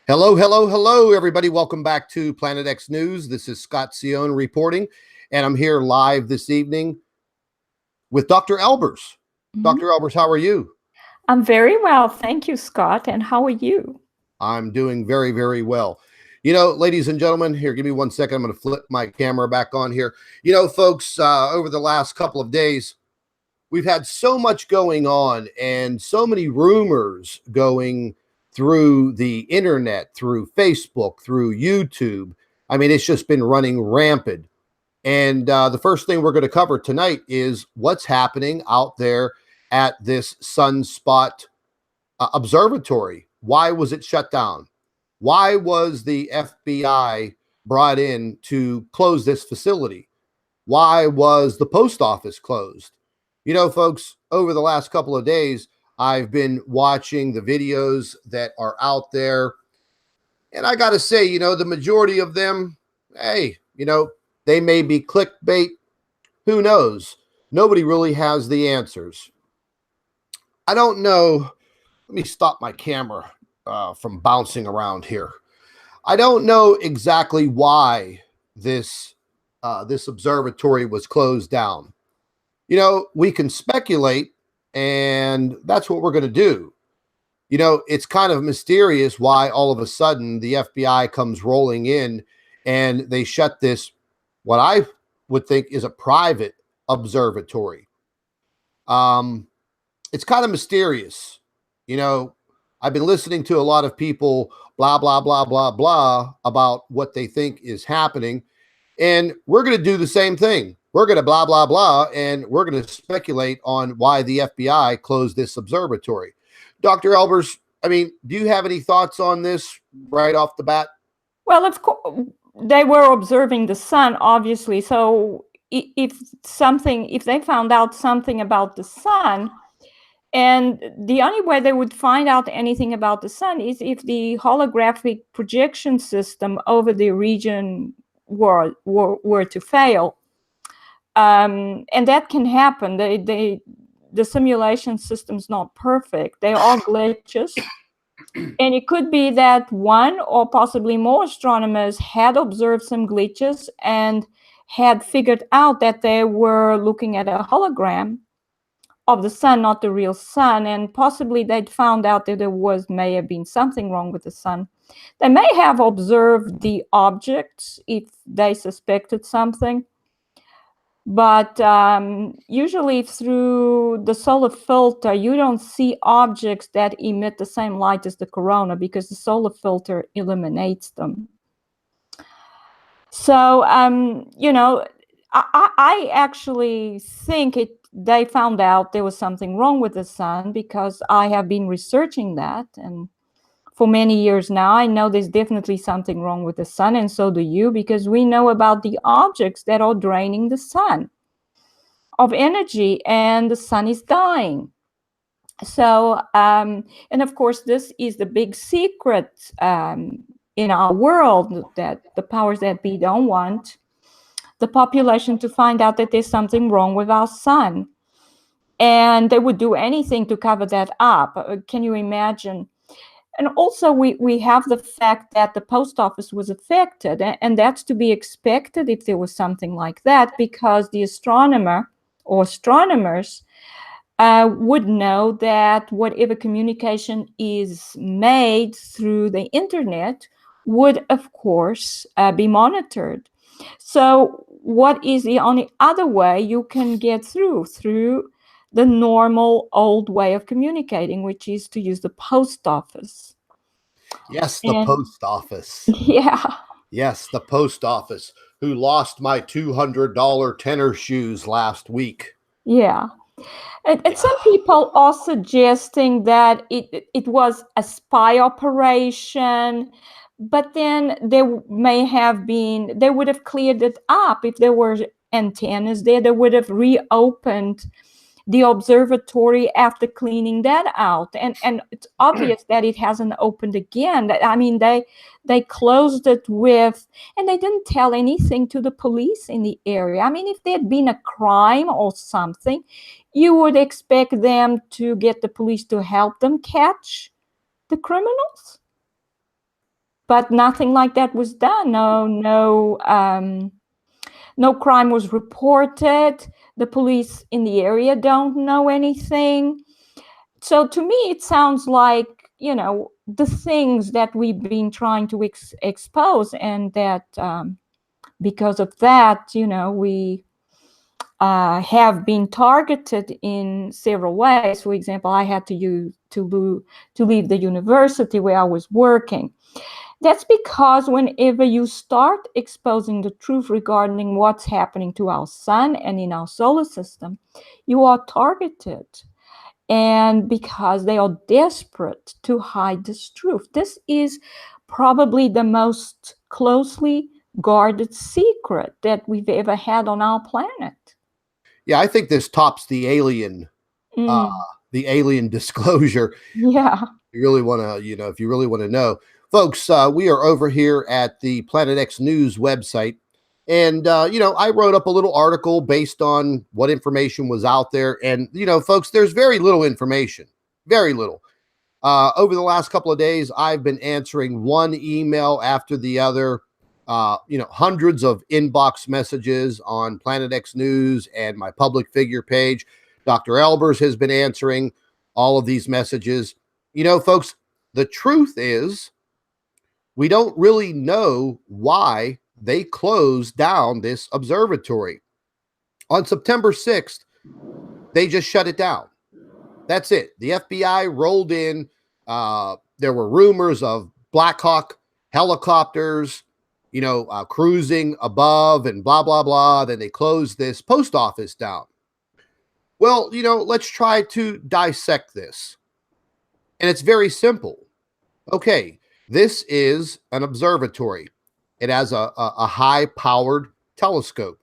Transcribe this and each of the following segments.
Hello, hello, hello, everybody. Welcome back to Planet X News. This is Scott Cione reporting, and I'm here live this evening with Dr. Albers. Dr. Albers, how are you? I'm very well. Thank you, Scott. And how are you? I'm doing very, very well. You know, ladies and gentlemen, here, give me 1 second. I'm going to flip my camera back on here. You know, folks, over the last couple of days, we've had so much going on and so many rumors going through the internet, through Facebook, through YouTube. I mean, it's just been running rampant. And the first thing we're going to cover tonight is what's happening out there at this Sunspot Observatory. Why was it shut down? Why was the FBI brought in to close this facility? Why was the post office closed? You know, folks, over the last couple of days, I've been watching the videos that are out there. And I got to say, you know, the majority of them, hey, you know, they may be clickbait. Who knows? Nobody really has the answers. I don't know. Let me stop my camera from bouncing around here. I don't know exactly why this observatory was closed down. You know, we can speculate, and that's what we're going to do. You know, it's kind of mysterious why all of a sudden the FBI comes rolling in and they shut this, what I would think is a private observatory. It's kind of mysterious. You know, I've been listening to a lot of people, blah, blah, blah, blah, blah, about what they think is happening. And we're going to do the same thing. We're going to blah, blah, blah, and we're going to speculate on why the FBI closed this observatory. Dr. Albers, I mean, do you have any thoughts on this right off the bat? Well, of course, they were observing the sun, obviously. So if they found out something about the sun, and the only way they would find out anything about the sun is if the holographic projection system over the region were to fail. And that can happen. The simulation system's not perfect. They are glitches. And it could be that one or possibly more astronomers had observed some glitches and had figured out that they were looking at a hologram of the sun, not the real sun. And possibly they'd found out that may have been something wrong with the sun. They may have observed the objects if they suspected something. But usually through the solar filter, you don't see objects that emit the same light as the corona because the solar filter eliminates them. So, you know, I actually think they found out there was something wrong with the sun because I have been researching that. And for many years now, I know there's definitely something wrong with the sun, and so do you, because we know about the objects that are draining the sun of energy, and the sun is dying. So, and of course, this is the big secret in our world, that the powers that be don't want the population to find out that there's something wrong with our sun. And they would do anything to cover that up. Can you imagine? And also, we have the fact that the post office was affected, and that's to be expected if there was something like that, because the astronomer or astronomers would know that whatever communication is made through the internet would, of course, be monitored. So what is the only other way you can get through the normal old way of communicating, which is to use the post office? Yes, the post office. Yeah. Yes, the post office, who lost my $200 tennis shoes last week. Yeah. And some people are suggesting that it was a spy operation, but then they would have cleared it up. If there were antennas there, they would have reopened the observatory after cleaning that out. And it's obvious that it hasn't opened again. I mean, they closed it and they didn't tell anything to the police in the area. I mean, if there had been a crime or something, you would expect them to get the police to help them catch the criminals. but nothing like that was done. No crime was reported. The police in the area don't know anything. So to me, it sounds like, the things that we've been trying to expose, and that because of that, we have been targeted in several ways. For example, I had to leave the university where I was working. That's because whenever you start exposing the truth regarding what's happening to our sun and in our solar system, you are targeted. And because they are desperate to hide this truth. This is probably the most closely guarded secret that we've ever had on our planet. Yeah, I think this tops uh, the alien disclosure. Yeah. You really want to, if you really want to know, folks, we are over here at the Planet X News website. And, I wrote up a little article based on what information was out there. And, folks, there's very little information, very little. Over the last couple of days, I've been answering one email after the other, hundreds of inbox messages on Planet X News and my public figure page. Dr. Albers has been answering all of these messages. Folks, the truth is we don't really know why they closed down this observatory. On September 6th, they just shut it down. That's it. The FBI rolled in. There were rumors of Black Hawk helicopters, cruising above and blah, blah, blah. Then they closed this post office down. Well, let's try to dissect this. And it's very simple. Okay, this is an observatory. It has a high-powered telescope.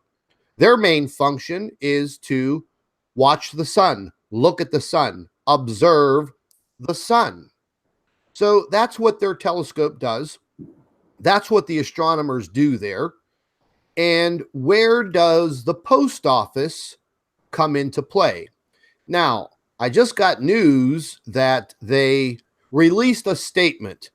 Their main function is to watch the sun, look at the sun, observe the sun. So that's what their telescope does. That's what the astronomers do there. And where does the post office come into play? Now, I just got news that they released a statement.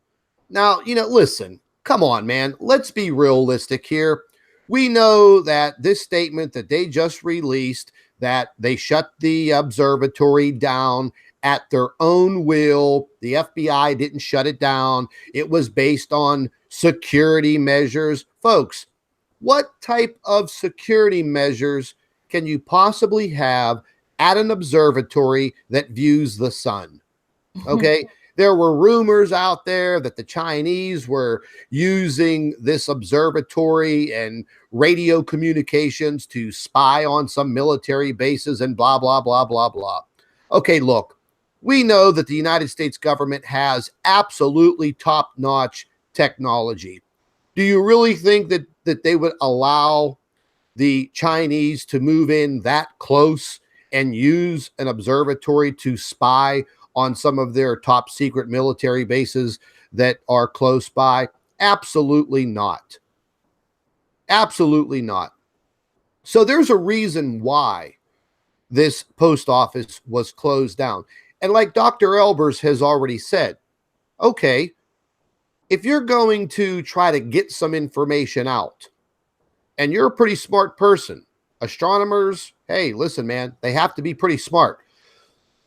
Now, listen, come on, man. Let's be realistic here. We know that this statement that they just released, that they shut the observatory down at their own will. The FBI didn't shut it down. It was based on security measures. Folks, what type of security measures can you possibly have at an observatory that views the sun? Okay. There were rumors out there that the Chinese were using this observatory and radio communications to spy on some military bases and blah, blah, blah, blah, blah. Okay, look, we know that the United States government has absolutely top-notch technology. Do you really think that they would allow the Chinese to move in that close and use an observatory to spy on some of their top secret military bases that are close by? Absolutely not. Absolutely not. So there's a reason why this post office was closed down. And like Dr. Albers has already said, okay, if you're going to try to get some information out, and you're a pretty smart person, astronomers, hey, listen, man, they have to be pretty smart.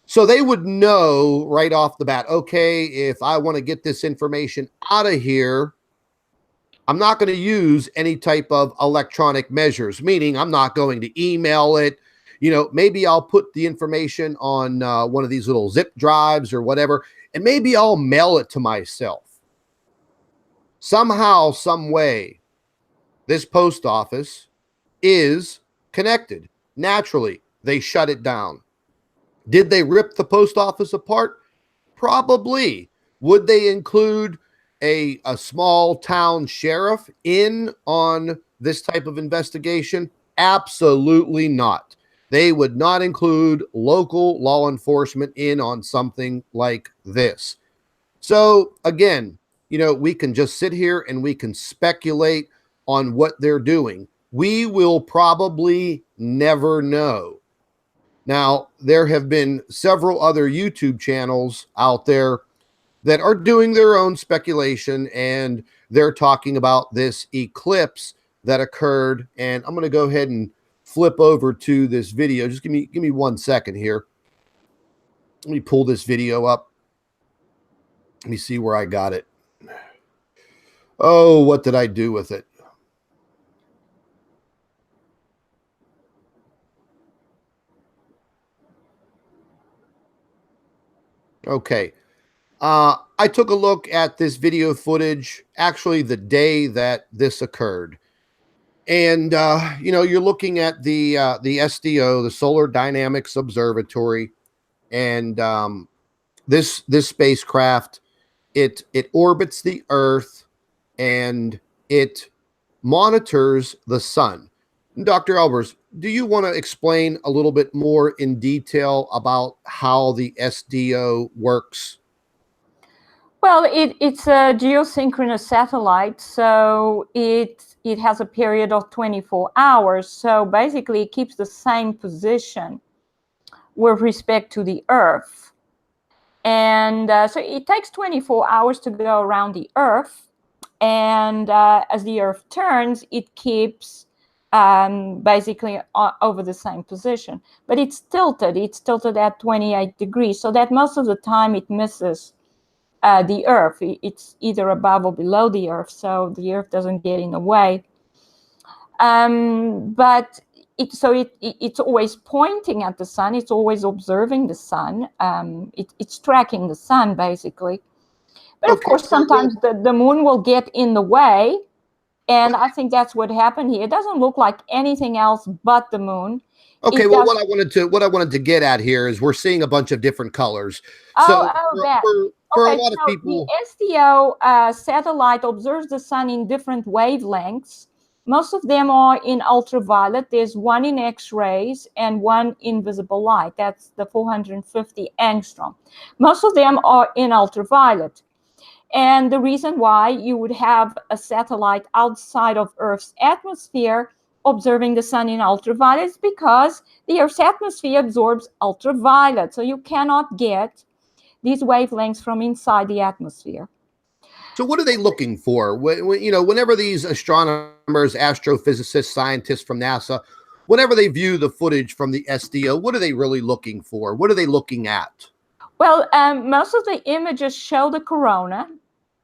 So they would know right off the bat, okay, if I want to get this information out of here, I'm not going to use any type of electronic measures, meaning I'm not going to email it. Maybe I'll put the information on one of these little zip drives or whatever, and maybe I'll mail it to myself. Somehow, some way, this post office is connected. Naturally, they shut it down. Did they rip the post office apart? Probably. Would they include a small town sheriff in on this type of investigation? Absolutely not. They would not include local law enforcement in on something like this. So again, we can just sit here and we can speculate on what they're doing. We will probably never know. Now, there have been several other YouTube channels out there that are doing their own speculation, and they're talking about this eclipse that occurred. And I'm going to go ahead and flip over to this video. Just give me 1 second here. Let me pull this video up. Let me see where I got it. Oh, what did I do with it? Okay. I took a look at this video footage, actually the day that this occurred. And you're looking at the SDO, the Solar Dynamics Observatory, and this spacecraft, it orbits the Earth, and it monitors the sun. Dr. Albers, do you want to explain a little bit more in detail about how the SDO works? Well, it's a geosynchronous satellite, so it has a period of 24 hours. So basically, it keeps the same position with respect to the Earth. And so it takes 24 hours to go around the Earth. And as the Earth turns, it keeps basically over the same position. But it's tilted. It's tilted at 28 degrees, so that most of the time it misses the Earth. It's either above or below the Earth, so the Earth doesn't get in the way. But it's always pointing at the sun. It's always observing the sun. It's tracking the sun, basically. But of course, sometimes the moon will get in the way. And I think that's what happened here. It doesn't look like anything else but the moon. Okay, well, what I wanted to get at here is we're seeing a bunch of different colors. So for a lot of people, the SDO satellite observes the sun in different wavelengths. Most of them are in ultraviolet. There's one in X-rays and one in visible light. That's the 450 angstrom. Most of them are in ultraviolet. And the reason why you would have a satellite outside of Earth's atmosphere observing the sun in ultraviolet is because the Earth's atmosphere absorbs ultraviolet. So you cannot get these wavelengths from inside the atmosphere. So what are they looking for? Whenever these astronomers, astrophysicists, scientists from NASA, whenever they view the footage from the SDO, what are they really looking for? What are they looking at? Well, most of the images show the corona.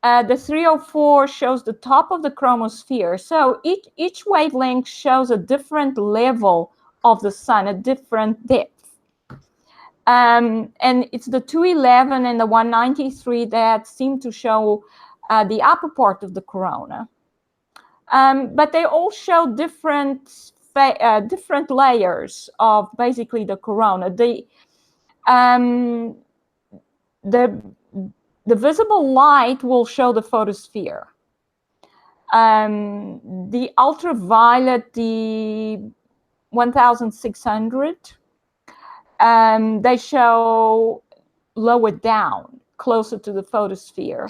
The 304 shows the top of the chromosphere. So each wavelength shows a different level of the sun, a different depth. And it's the 211 and the 193 that seem to show the upper part of the corona. But they all show different layers of basically the corona. The visible light will show the photosphere. The ultraviolet, the 1600, they show lower down, closer to the photosphere.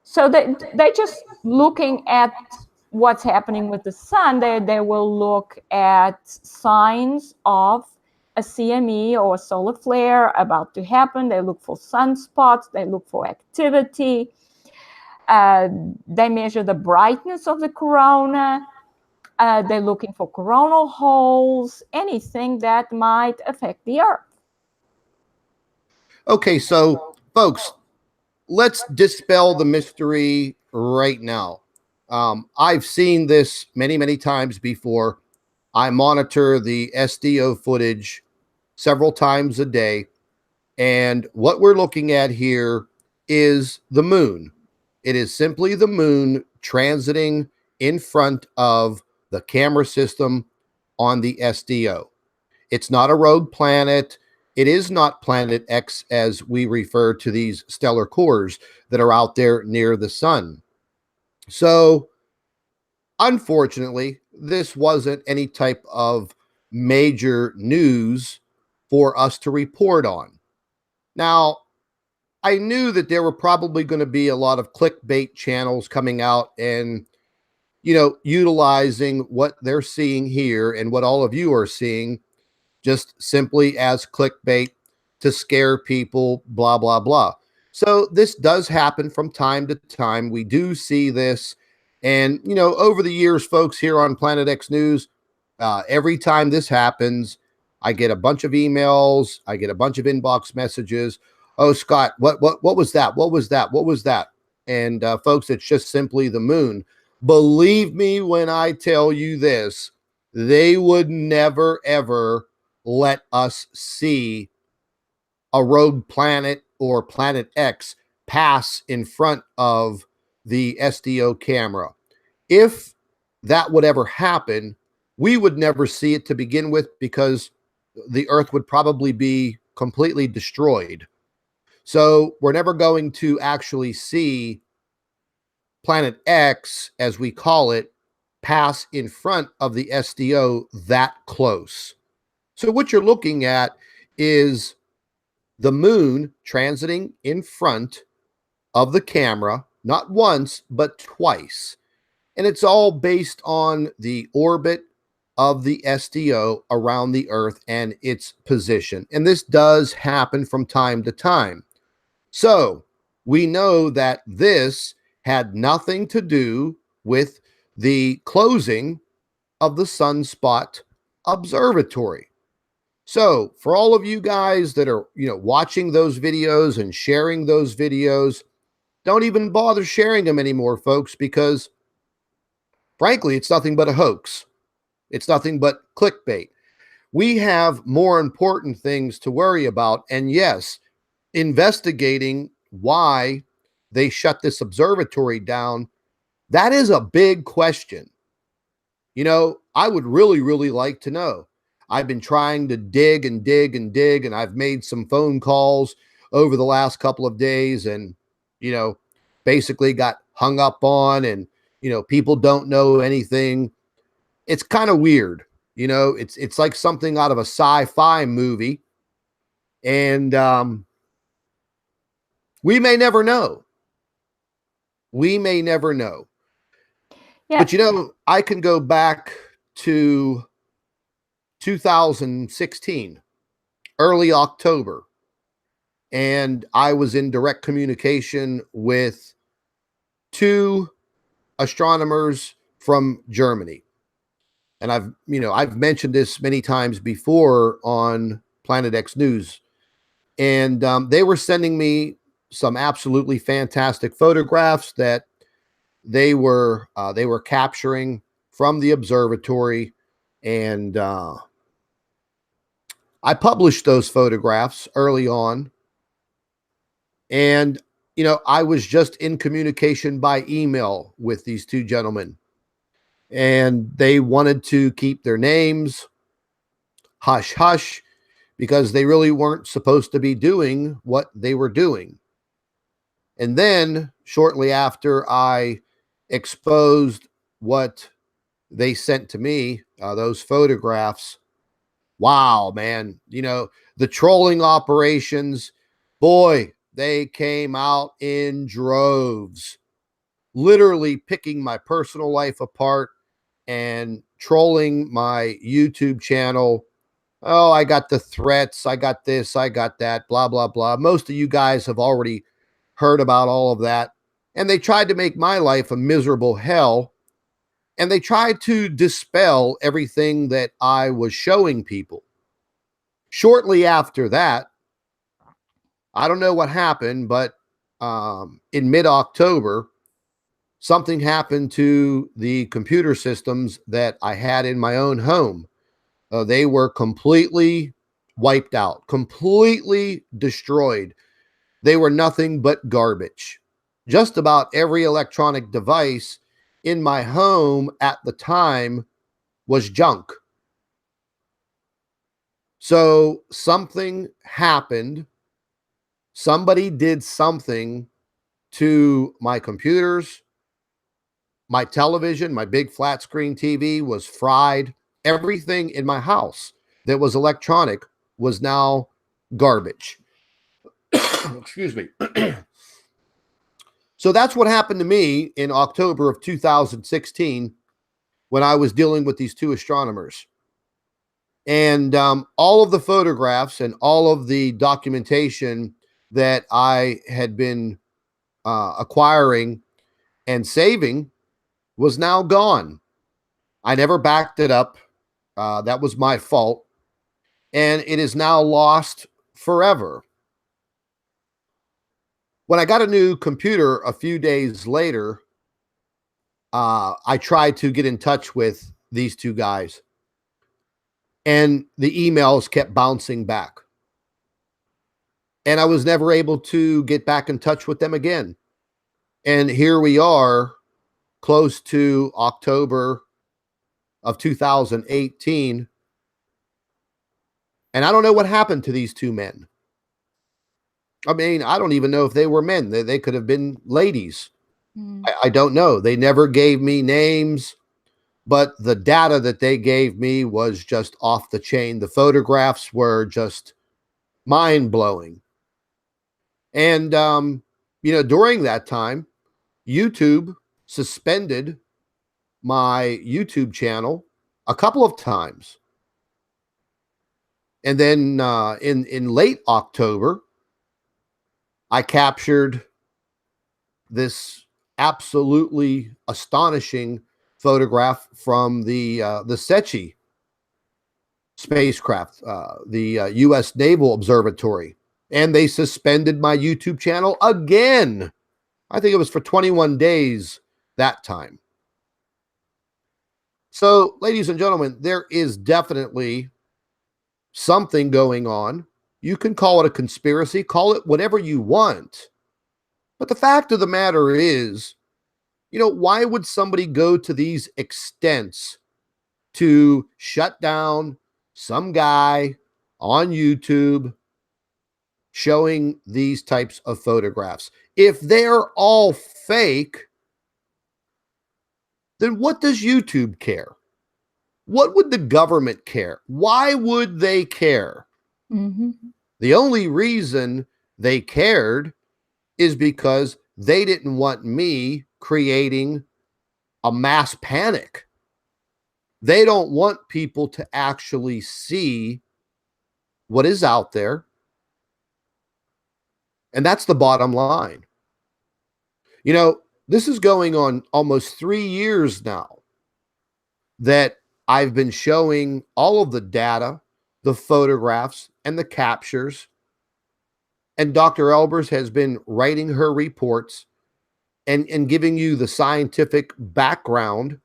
So they're just looking at what's happening with the sun. They will look at signs of a CME or a solar flare about to happen. They look for sunspots. They look for activity. They measure the brightness of the corona. They're looking for coronal holes, anything that might affect the Earth. Okay, so folks, let's dispel the mystery right now. I've seen this many, many times before. I monitor the SDO footage several times a day. And what we're looking at here is the moon. It is simply the moon transiting in front of the camera system on the SDO. It's not a rogue planet. It is not planet X, as we refer to these stellar cores that are out there near the sun. So, unfortunately, this wasn't any type of major news for us to report on. Now, I knew that there were probably going to be a lot of clickbait channels coming out and, utilizing what they're seeing here and what all of you are seeing just simply as clickbait to scare people, blah, blah, blah. So this does happen from time to time. We do see this. And, over the years, folks, here on Planet X News, every time this happens, I get a bunch of emails. I get a bunch of inbox messages. Oh, Scott, what was that? What was that? What was that? And folks, it's just simply the moon. Believe me when I tell you this, they would never, ever let us see a rogue planet or Planet X pass in front of the SDO camera. If that would ever happen, we would never see it to begin with because the Earth would probably be completely destroyed. So we're never going to actually see Planet X, as we call it, pass in front of the SDO that close. So what you're looking at is the moon transiting in front of the camera, not once, but twice. And it's all based on the orbit of the SDO around the Earth and its position. And this does happen from time to time. So we know that this had nothing to do with the closing of the Sunspot Observatory. So for all of you guys that are, watching those videos and sharing those videos, don't even bother sharing them anymore, folks, because frankly, it's nothing but a hoax. It's nothing but clickbait. We have more important things to worry about. And yes, investigating why they shut this observatory down, that is a big question. I would really, really like to know. I've been trying to dig and dig and dig, and I've made some phone calls over the last couple of days and, basically got hung up on, and, people don't know anything. It's kind of weird. It's like something out of a sci-fi movie. And we may never know. We may never know. Yeah. But, I can go back to 2016, early October, and I was in direct communication with two astronomers from Germany. And I've mentioned this many times before on Planet X News. And they were sending me some absolutely fantastic photographs that they were capturing from the observatory. And I published those photographs early on. And, I was just in communication by email with these two gentlemen. And they wanted to keep their names hush hush because they really weren't supposed to be doing what they were doing. And then shortly after I exposed what they sent to me, those photographs, wow, man, the trolling operations, boy, they came out in droves, literally picking my personal life apart and trolling my YouTube channel. Oh, I got the threats. I got this. I got that, blah, blah, blah. Most of you guys have already heard about all of that. And they tried to make my life a miserable hell. And they tried to dispel everything that I was showing people. Shortly after that, I don't know what happened, but in mid-October, something happened to the computer systems that I had in my own home. They were completely wiped out, completely destroyed. They were nothing but garbage. Just about every electronic device in my home at the time was junk. So something happened. Somebody did something to my computers. My television, my big flat screen TV was fried. Everything in my house that was electronic was now garbage. Excuse me. So that's what happened to me in October of 2016 when I was dealing with these two astronomers. And all of the photographs and all of the documentation that I had been acquiring and saving was now gone. I never backed it up. That was my fault. And it is now lost forever. When I got a new computer a few days later, I tried to get in touch with these two guys, and the emails kept bouncing back. And I was never able to get back in touch with them again. And here we are, close to October of 2018. And I don't know what happened to these two men. I mean, I don't even know if they were men. They could have been ladies. I don't know. They never gave me names, but the data that they gave me was just off the chain. The photographs were just mind blowing. And, during that time, YouTube suspended my YouTube channel a couple of times. And then in late October, I captured this absolutely astonishing photograph from the Secchi spacecraft, the U.S. Naval Observatory, and they suspended my YouTube channel again. I think it was for 21 days that time. So, ladies and gentlemen, there is definitely something going on. You can call it a conspiracy, call it whatever you want. But the fact of the matter is, why would somebody go to these extents to shut down some guy on YouTube showing these types of photographs? If they're all fake, then what does YouTube care? What would the government care? Why would they care? Mm-hmm. The only reason they cared is because they didn't want me creating a mass panic. They don't want people to actually see what is out there. And that's the bottom line. This is going on almost 3 years now that I've been showing all of the data, the photographs, and the captures. And Dr. Albers has been writing her reports and giving you the scientific background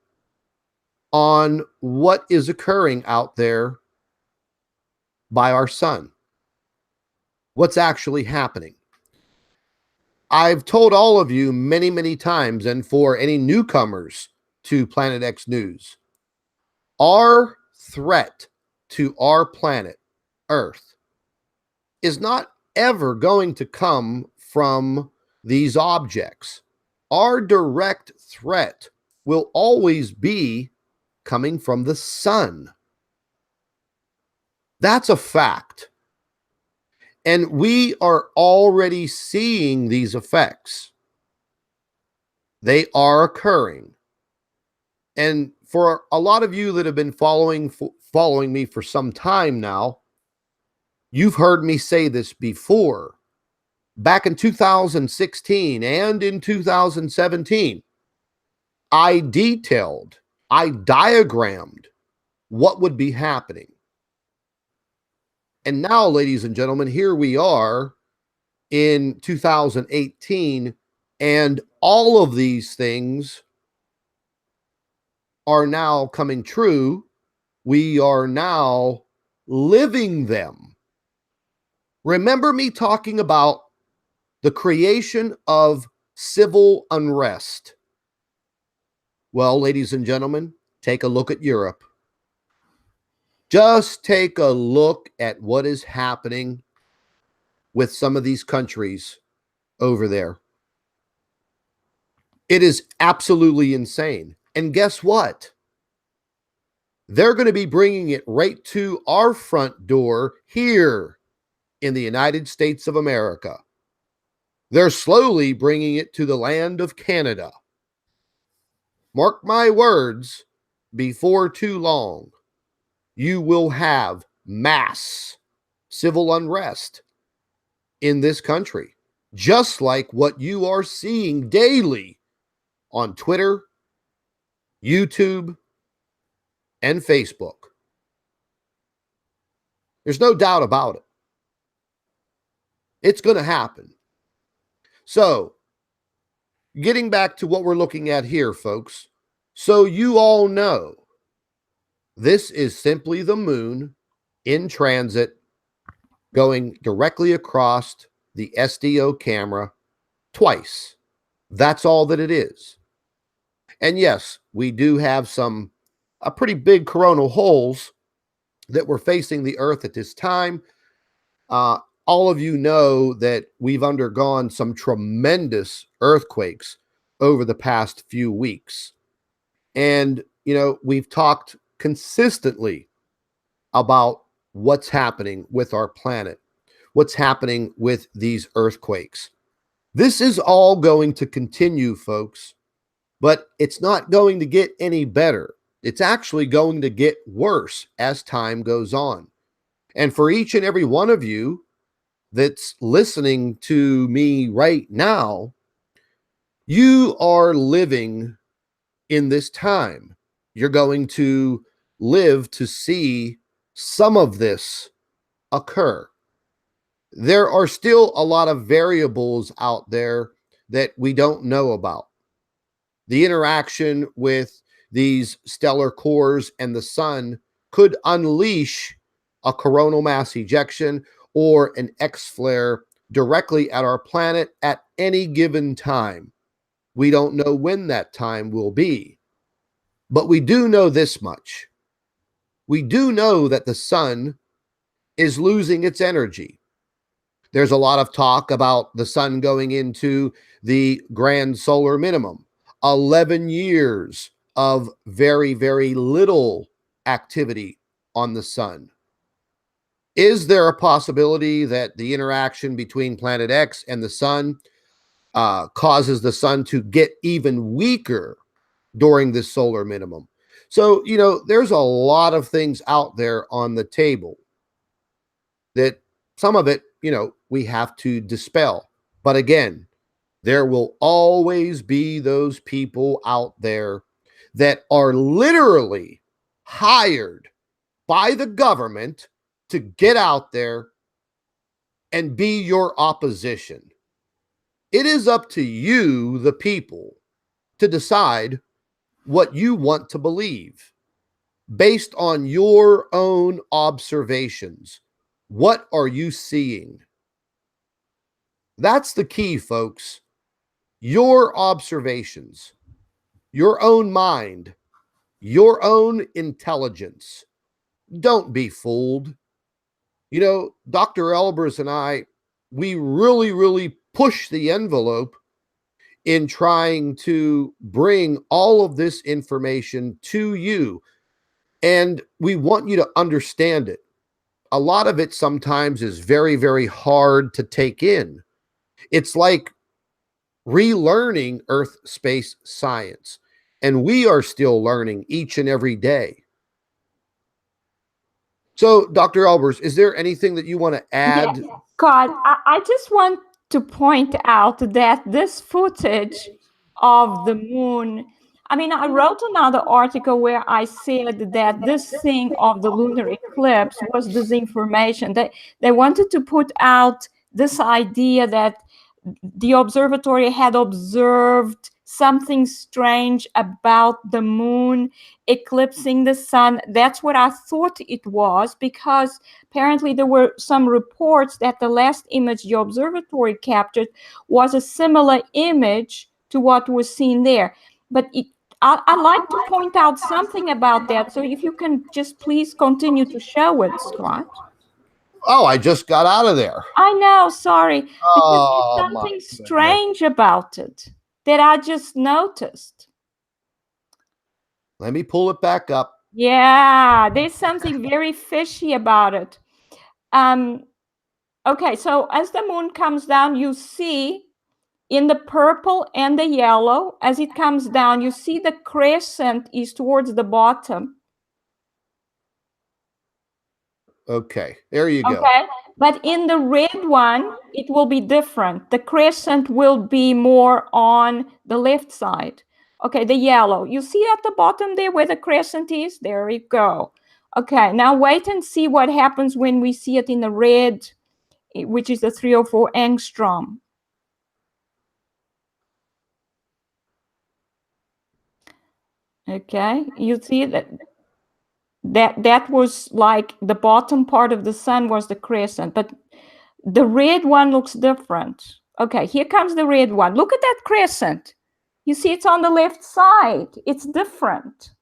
on what is occurring out there by our sun. What's actually happening. I've told all of you many, many times, and for any newcomers to Planet X News, our threat to our planet, Earth, is not ever going to come from these objects. Our direct threat will always be coming from the sun. That's a fact. And we are already seeing these effects. They are occurring. And for a lot of you that have been following me for some time now, you've heard me say this before. Back in 2016 and in 2017, I diagrammed what would be happening. And now, ladies and gentlemen, here we are in 2018, and all of these things are now coming true. We are now living them. Remember me talking about the creation of civil unrest? Well, ladies and gentlemen, take a look at Europe. Just take a look at what is happening with some of these countries over there. It is absolutely insane. And guess what? They're going to be bringing it right to our front door here in the United States of America. They're slowly bringing it to the land of Canada. Mark my words, before too long, you will have mass civil unrest. in this country, just like what you are seeing daily on Twitter, YouTube, and Facebook. There's no doubt about it. It's going to happen. So, getting back to what we're looking at here, folks, so you all know, this is simply the moon in transit going directly across the SDO camera twice. That's all that it is. And yes, we do have some pretty big coronal holes that were facing the Earth at this time. All of you know that we've undergone some tremendous earthquakes over the past few weeks. And, you know, we've talked consistently about what's happening with our planet, what's happening with these earthquakes. This is all going to continue, folks, but it's not going to get any better. It's actually going to get worse as time goes on. And for each and every one of you that's listening to me right now, you are living in this time. You're going to live to see some of this occur. There are still a lot of variables out there that we don't know about. The interaction with these stellar cores and the sun could unleash a coronal mass ejection or an X-flare directly at our planet at any given time. We don't know when that time will be. But we do know this much. We do know that the sun is losing its energy. There's a lot of talk about the sun going into the grand solar minimum. 11 years of very, very little activity on the sun. Is there a possibility that the interaction between planet X and the sun causes the sun to get even weaker during this solar minimum? So, you know, there's a lot of things out there on the table that some of it, you know, we have to dispel. But again, there will always be those people out there that are literally hired by the government to get out there and be your opposition. It is up to you, the people, to decide what you want to believe based on your own observations. What are you seeing? That's the key, folks. Your observations, your own mind, your own intelligence. Don't be fooled. You know, Dr. Albers and I, we really push the envelope in trying to bring all of this information to you. And we want you to understand it. A lot of it sometimes is very hard to take in. It's like relearning Earth space science. And we are still learning each and every day. So, Dr. Albers, is there anything that you want to add? Yeah, Scott, I just want to point out that this footage of the moon, I mean, I wrote another article where I said that this thing of the lunar eclipse was disinformation. They wanted to put out this idea that the observatory had observed something strange about the moon eclipsing the sun. That's what I thought it was, because apparently there were some reports that the last image the observatory captured was a similar image to what was seen there. But I'd like to point out something about that. So if you can just please continue to show it, Scott. Oh, I just got out of there. I know, sorry. Because there's something strange about it that I just noticed. Let me pull it back up. Yeah, there's something very fishy about it. Okay, so as the moon comes down, you see in the purple and the yellow, as it comes down, you see the crescent is towards the bottom. Okay, there you go. Okay, but in the red one, it will be different. The crescent will be more on the left side. Okay, the yellow. You see at the bottom there where the crescent is? There we go. Okay, now wait and see what happens when we see it in the red, which is the 304 angstrom. Okay, you see that was like the bottom part of the sun was the crescent, but the red one looks different. Okay, here comes the red one. Look at that crescent. You see it's on the left side. It's different.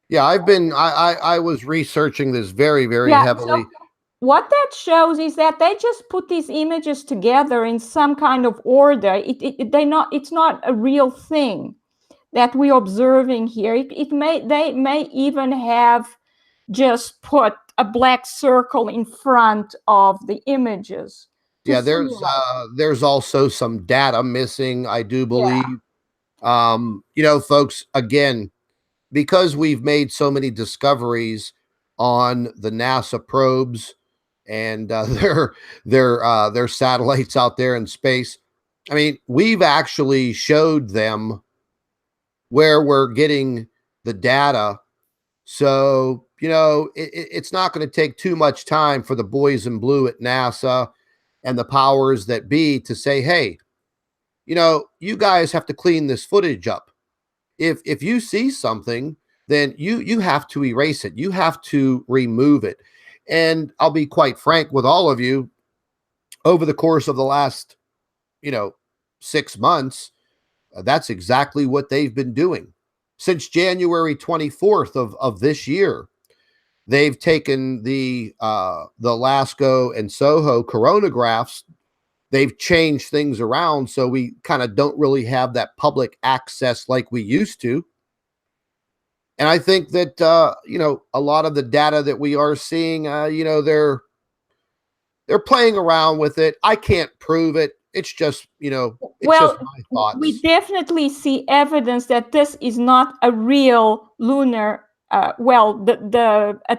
Yeah, I was researching this very, very heavily. So what that shows is that they just put these images together in some kind of order. It's not a real thing that we're observing here. They may even have just put a black circle in front of the images. Yeah, there's also some data missing, I do believe. You know, folks, again, because we've made so many discoveries on the NASA probes and their satellites out there in space. I mean, we've actually showed them where we're getting the data. So, you know, it's not going to take too much time for the boys in blue at NASA and the powers that be to say, hey, you know, you guys have to clean this footage up. If you see something, then you have to erase it. You have to remove it. And I'll be quite frank with all of you, over the course of the last, you know, 6 months, that's exactly what they've been doing. Since January 24th of this year, they've taken the LASCO and SOHO coronagraphs. They've changed things around, so we kind of don't really have that public access like we used to. And I think that you know, a lot of the data that we are seeing, you know, they're playing around with it. I can't prove it. It's just, you know, it's just my thoughts. We definitely see evidence that this is not a real lunar, a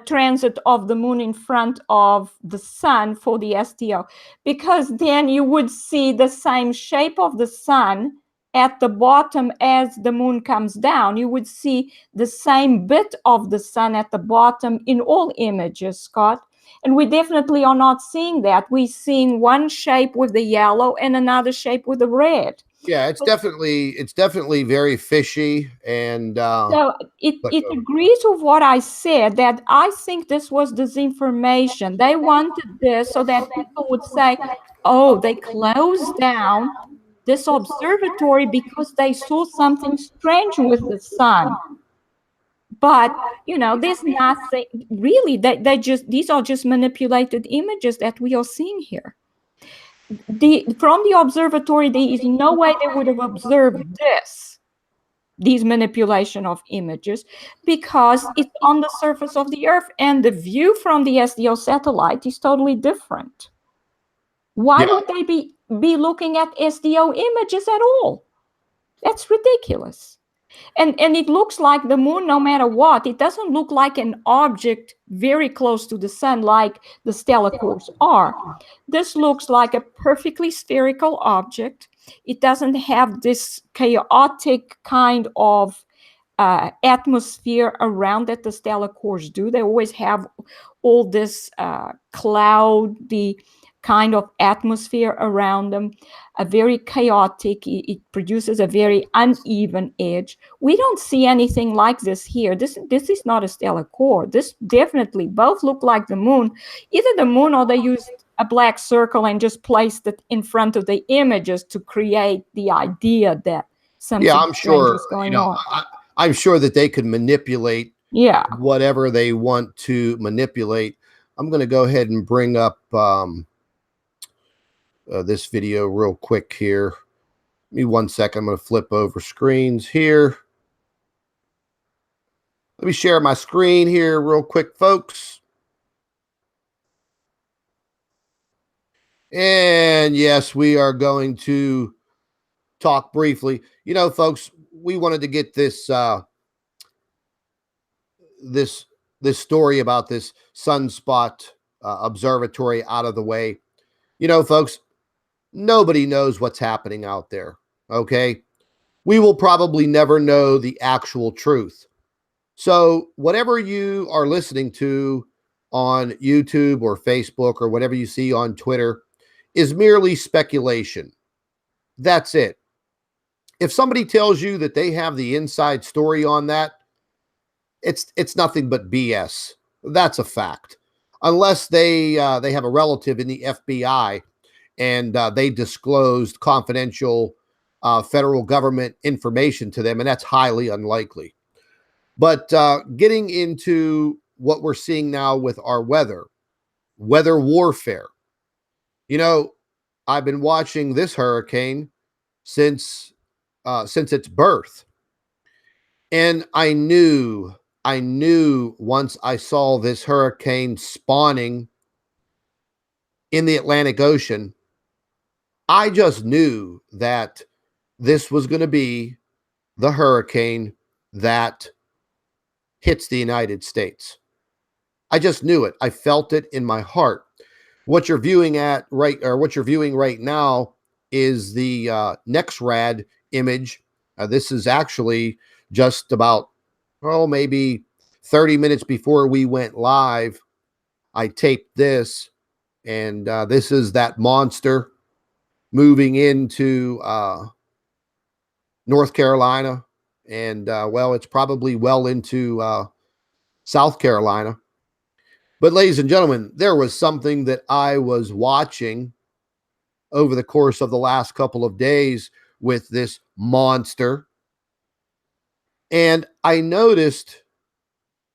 transit of the moon in front of the sun for the STO, because then you would see the same shape of the sun at the bottom as the moon comes down. You would see the same bit of the sun at the bottom in all images, Scott. And we definitely are not seeing that. We're seeing one shape with the yellow and another shape with the red. Yeah, it's definitely very fishy. And so it agrees with what I said, that I think this was disinformation. They wanted this so that people would say, oh, they closed down this observatory because they saw something strange with the sun. But, you know, there's nothing really, these are just manipulated images that we are seeing here. From the observatory, there is no way they would have observed these manipulation of images, because it's on the surface of the Earth, and the view from the SDO satellite is totally different. Why would they be looking at SDO images at all? That's ridiculous. And it looks like the moon, no matter what. It doesn't look like an object very close to the sun like the stellar cores are. This looks like a perfectly spherical object. It doesn't have this chaotic kind of atmosphere around that the stellar cores do. They always have all this cloudy kind of atmosphere around them, a very chaotic. It produces a very uneven edge. We don't see anything like this here. This is not a stellar core. This definitely both look like the moon. Either the moon, or they used a black circle and just placed it in front of the images to create the idea that something strange is going on. I'm sure that they could manipulate whatever they want to manipulate. I'm going to go ahead and bring up this video real quick here. Give me 1 second. I'm going to flip over screens here. Let me share my screen here real quick, folks. And yes, we are going to talk briefly. You know, folks, we wanted to get this this story about this Sunspot observatory out of the way. Folks, nobody knows what's happening out there. Okay. We will probably never know the actual truth. So, whatever you are listening to on YouTube or Facebook or whatever you see on Twitter is merely speculation. That's it. If somebody tells you that they have the inside story on that, it's nothing but BS. That's a fact. Unless they have a relative in the FBI and they disclosed confidential federal government information to them, and that's highly unlikely. But getting into what we're seeing now with our weather warfare. I've been watching this hurricane since its birth, and I knew once I saw this hurricane spawning in the Atlantic Ocean, I just knew that this was going to be the hurricane that hits the United States. I just knew it. I felt it in my heart. What you're viewing right now is the NextRad image. This is actually just about, maybe 30 minutes before we went live. I taped this, and this is that monster moving into North Carolina, and it's probably well into South Carolina. But ladies and gentlemen, there was something that I was watching over the course of the last couple of days with this monster. And I noticed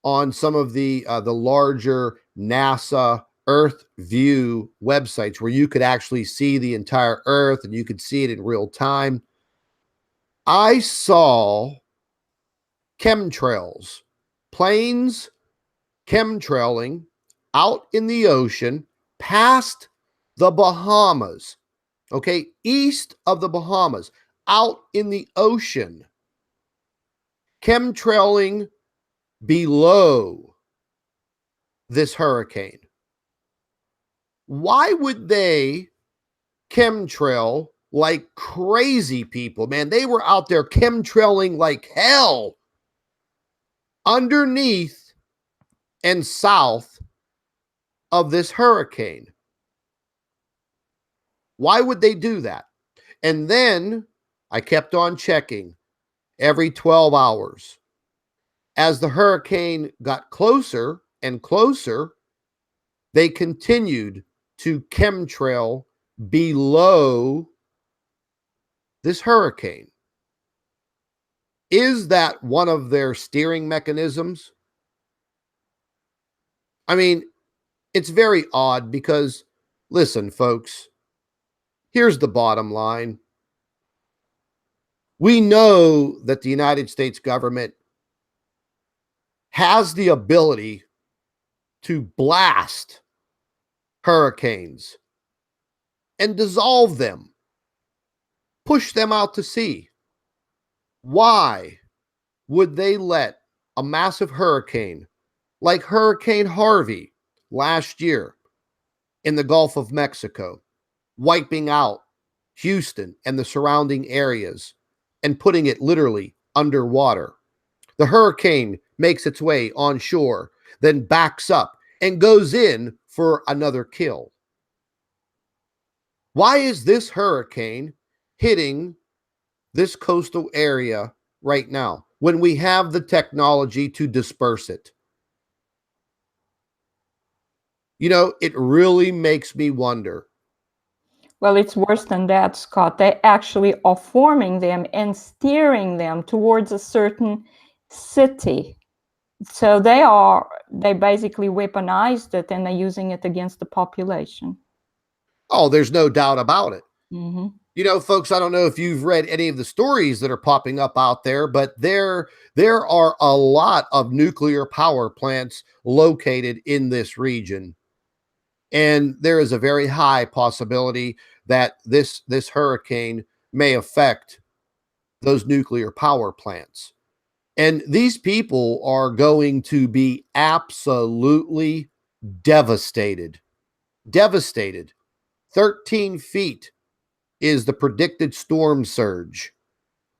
on some of the larger NASA Earth View websites where you could actually see the entire Earth and you could see it in real time, I saw chemtrails, planes chemtrailing out in the ocean past the Bahamas, okay, east of the Bahamas, out in the ocean, chemtrailing below this hurricane. Why would they chemtrail like crazy people? Man, they were out there chemtrailing like hell underneath and south of this hurricane. Why would they do that? And then I kept on checking every 12 hours. As the hurricane got closer and closer, they continued to chemtrail below this hurricane. Is that one of their steering mechanisms? I mean, it's very odd because, listen, folks, here's the bottom line. We know that the United States government has the ability to blast hurricanes and dissolve them, push them out to sea. Why would they let a massive hurricane like Hurricane Harvey last year in the Gulf of Mexico, wiping out Houston and the surrounding areas and putting it literally underwater? The hurricane makes its way onshore, then backs up and goes in for another kill. Why is this hurricane hitting this coastal area right now when we have the technology to disperse it? It really makes me wonder. Well, it's worse than that, Scott. They actually are forming them and steering them towards a certain city. So they basically weaponized it and they're using it against the population. Oh, there's no doubt about it. Mm-hmm. Folks, I don't know if you've read any of the stories that are popping up out there, but there are a lot of nuclear power plants located in this region. And there is a very high possibility that this hurricane may affect those nuclear power plants. And these people are going to be absolutely devastated. Devastated. 13 feet is the predicted storm surge.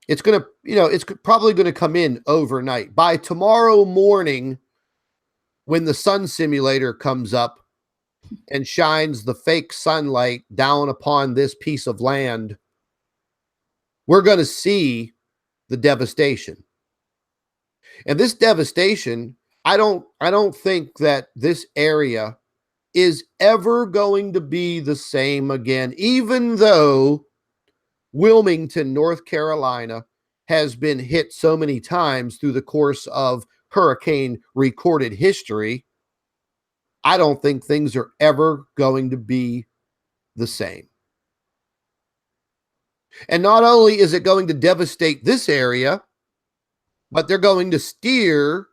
It's going to, it's probably going to come in overnight. By tomorrow morning, when the sun simulator comes up and shines the fake sunlight down upon this piece of land, we're going to see the devastation. And this devastation, I don't think that this area is ever going to be the same again, even though Wilmington, North Carolina, has been hit so many times through the course of hurricane recorded history. I don't think things are ever going to be the same. And not only is it going to devastate this area, but they're going to steer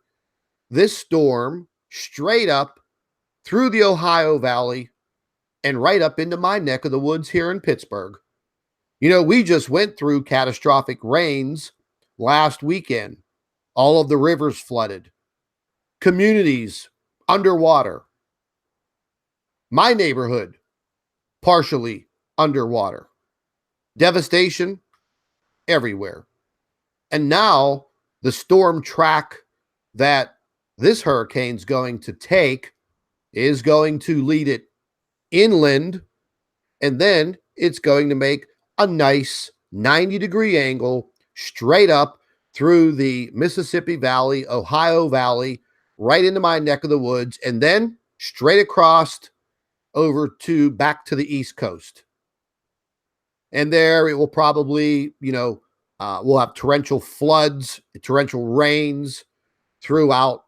this storm straight up through the Ohio Valley and right up into my neck of the woods here in Pittsburgh. We just went through catastrophic rains last weekend. All of the rivers flooded, communities underwater. My neighborhood partially underwater. Devastation everywhere. And now the storm track that this hurricane's going to take is going to lead it inland, and then it's going to make a nice 90-degree angle straight up through the Mississippi Valley, Ohio Valley, right into my neck of the woods, and then straight across over to back to the East Coast. And there it will probably, we'll have torrential floods, torrential rains throughout,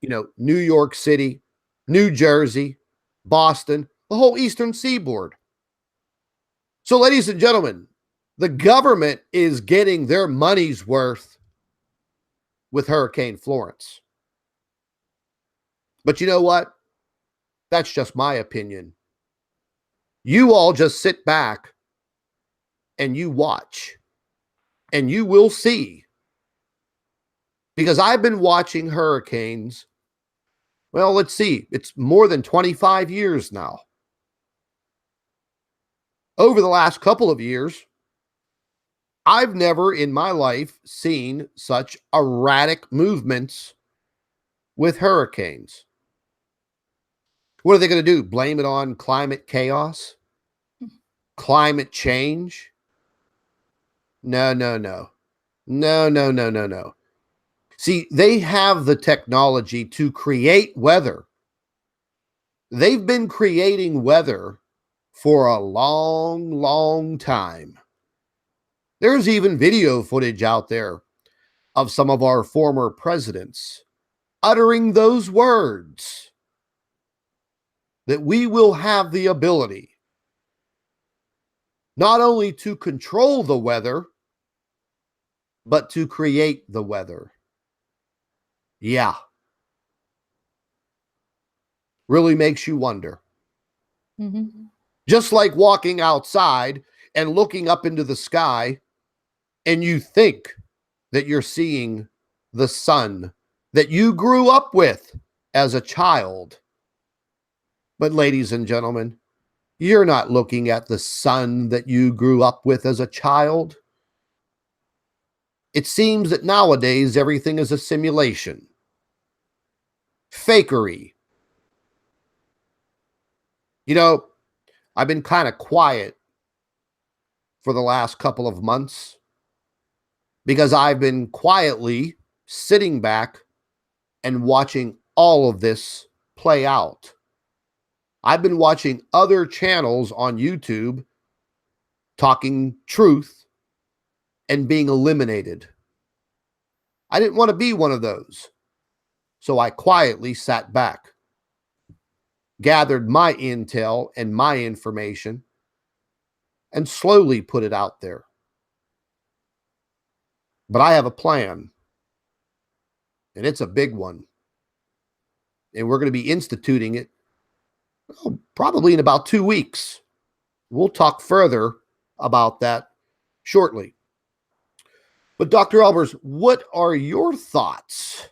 New York City, New Jersey, Boston, the whole eastern seaboard. So, ladies and gentlemen, the government is getting their money's worth with Hurricane Florence. But you know what? That's just my opinion. You all just sit back and you watch, and you will see. Because I've been watching hurricanes, well, let's see, it's more than 25 years now. Over the last couple of years, I've never in my life seen such erratic movements with hurricanes. What are they going to do? Blame it on climate chaos? Climate change? No. See, they have the technology to create weather. They've been creating weather for a long, long time. There's even video footage out there of some of our former presidents uttering those words, that we will have the ability not only to control the weather, but to create the weather. Yeah. Really makes you wonder. Mm-hmm. Just like walking outside and looking up into the sky, and you think that you're seeing the sun that you grew up with as a child. But ladies and gentlemen, you're not looking at the sun that you grew up with as a child. It seems that nowadays everything is a simulation. Fakery. I've been kind of quiet for the last couple of months because I've been quietly sitting back and watching all of this play out. I've been watching other channels on YouTube talking truth and being eliminated. I didn't want to be one of those. So I quietly sat back, gathered my intel and my information, and slowly put it out there. But I have a plan, and it's a big one. And we're going to be instituting it probably in about 2 weeks. We'll talk further about that shortly. But Dr. Albers, what are your thoughts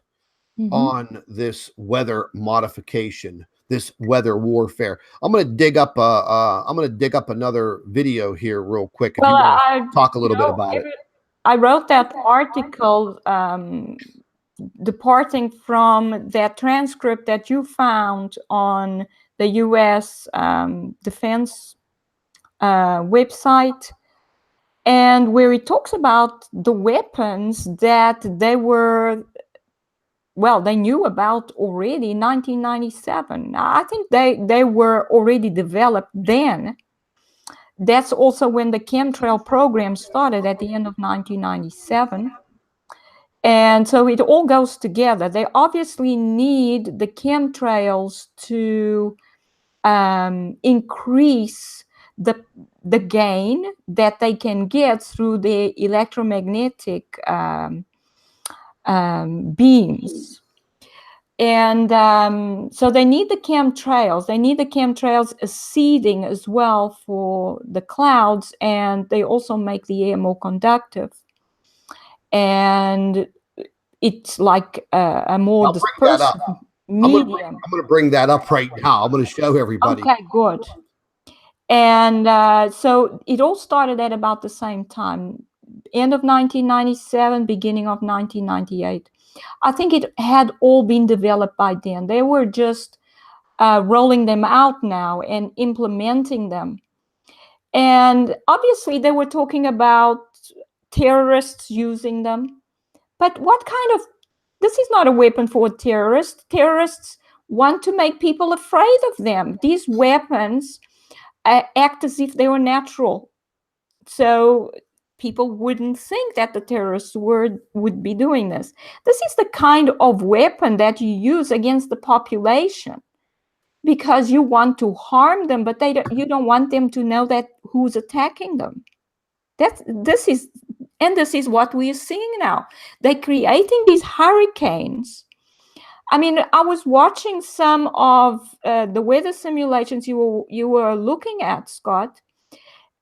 on this weather modification this weather warfare. I'm going to dig up another video here real quick if Well, you want to talk a little bit about it. I wrote that article departing from that transcript that you found on the U.S. Defense website, and where it talks about the weapons that they knew about already in 1997. I think they were already developed then. That's also when the chemtrail program started at the end of 1997. And so it all goes together. They obviously need the chemtrails to increase the gain that they can get through the electromagnetic beams. And so they need the chemtrails. They need the chemtrails as seeding as well for the clouds, and they also make the air more conductive. And it's like a more dispersive medium. I'm going to bring that up right now. I'm going to show everybody. Okay, good. And so it all started at about the same time, end of 1997, beginning of 1998. I think it had all been developed by then. They were just rolling them out now and implementing them. And obviously they were talking about terrorists using them. But this is not a weapon for terrorists. Terrorists want to make people afraid of them. These weapons act as if they were natural. So people wouldn't think that the terrorists would be doing this. This is the kind of weapon that you use against the population because you want to harm them, but you don't want them to know that who's attacking them. This is what we are seeing now. They're creating these hurricanes. I mean, I was watching some of the weather simulations you were looking at, Scott,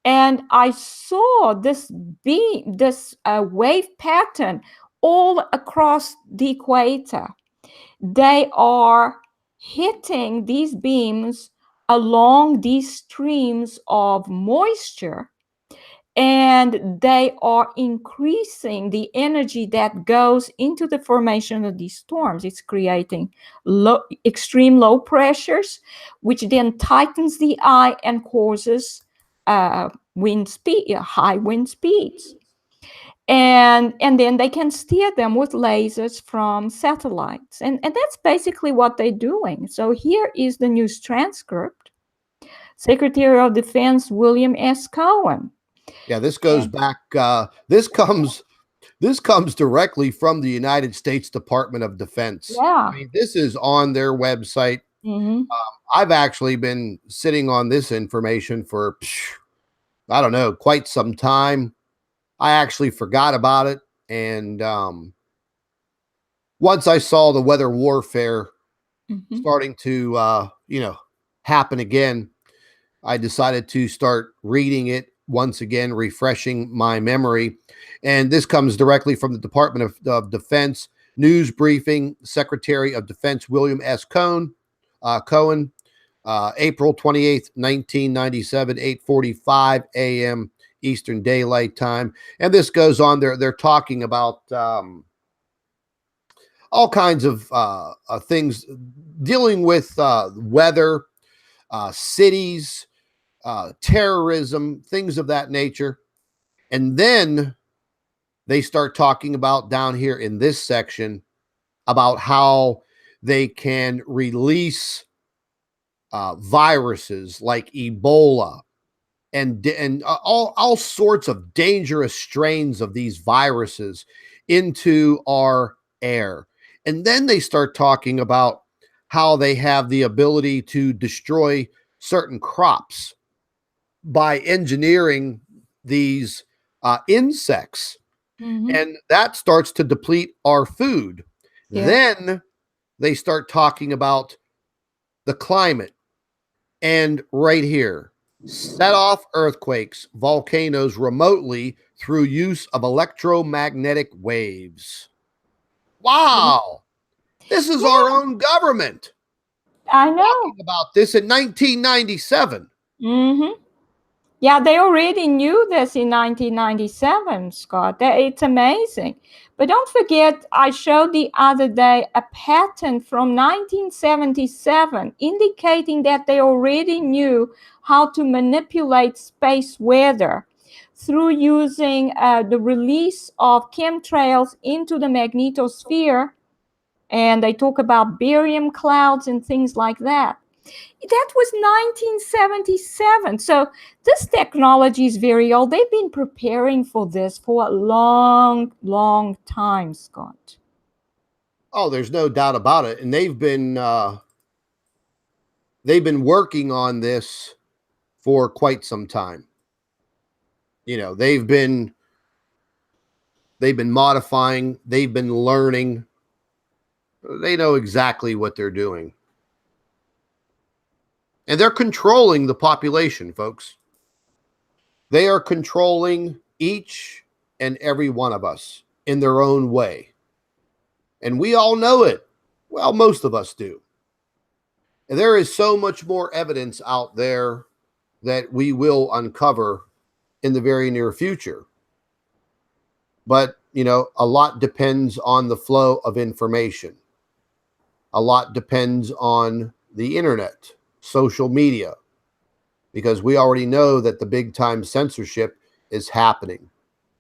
and I saw this wave pattern all across the equator. They are hitting these beams along these streams of moisture, and they are increasing the energy that goes into the formation of these storms. It's creating extreme low pressures, which then tightens the eye and causes high wind speeds. And then they can steer them with lasers from satellites. And that's basically what they're doing. So here is the news transcript. Secretary of Defense William S. Cohen. Yeah, this goes back. This comes directly from the United States Department of Defense. Yeah, I mean, this is on their website. Mm-hmm. I've actually been sitting on this information for, I don't know, quite some time. I actually forgot about it, and once I saw the weather warfare starting to, happen again, I decided to start reading it once again, refreshing my memory. And this comes directly from the Department of Defense news briefing. Secretary of Defense William S. Cohen, April 28th, 1997, 8:45 a.m. Eastern Daylight Time. And this goes on. They're talking about all kinds of things dealing with weather, cities, terrorism, things of that nature. And then they start talking about down here in this section about how they can release viruses like Ebola and all sorts of dangerous strains of these viruses into our air. And then they start talking about how they have the ability to destroy certain crops by engineering these insects. And that starts to deplete our food. Yeah. Then they start talking about the climate. And right here, set off earthquakes, volcanoes remotely through use of electromagnetic waves. Wow. This is our own government. I know. talking about this in 1997. Mm-hmm. Yeah, they already knew this in 1997, Scott. It's amazing. But don't forget, I showed the other day a patent from 1977 indicating that they already knew how to manipulate space weather through using the release of chemtrails into the magnetosphere. And they talk about barium clouds and things like that. That was 1977. So this technology is very old. They've been preparing for this for a long, long time, Scott. Oh, there's no doubt about it. And they've been working on this for quite some time. You know, they've been modifying, they've been learning. They know exactly what they're doing. And they're controlling the population, folks. They are controlling each and every one of us in their own way. And we all know it. Well, most of us do. And there is so much more evidence out there that we will uncover in the very near future. But, you know, a lot depends on the flow of information. A lot depends on the internet, social media, because we already know that the big time censorship is happening.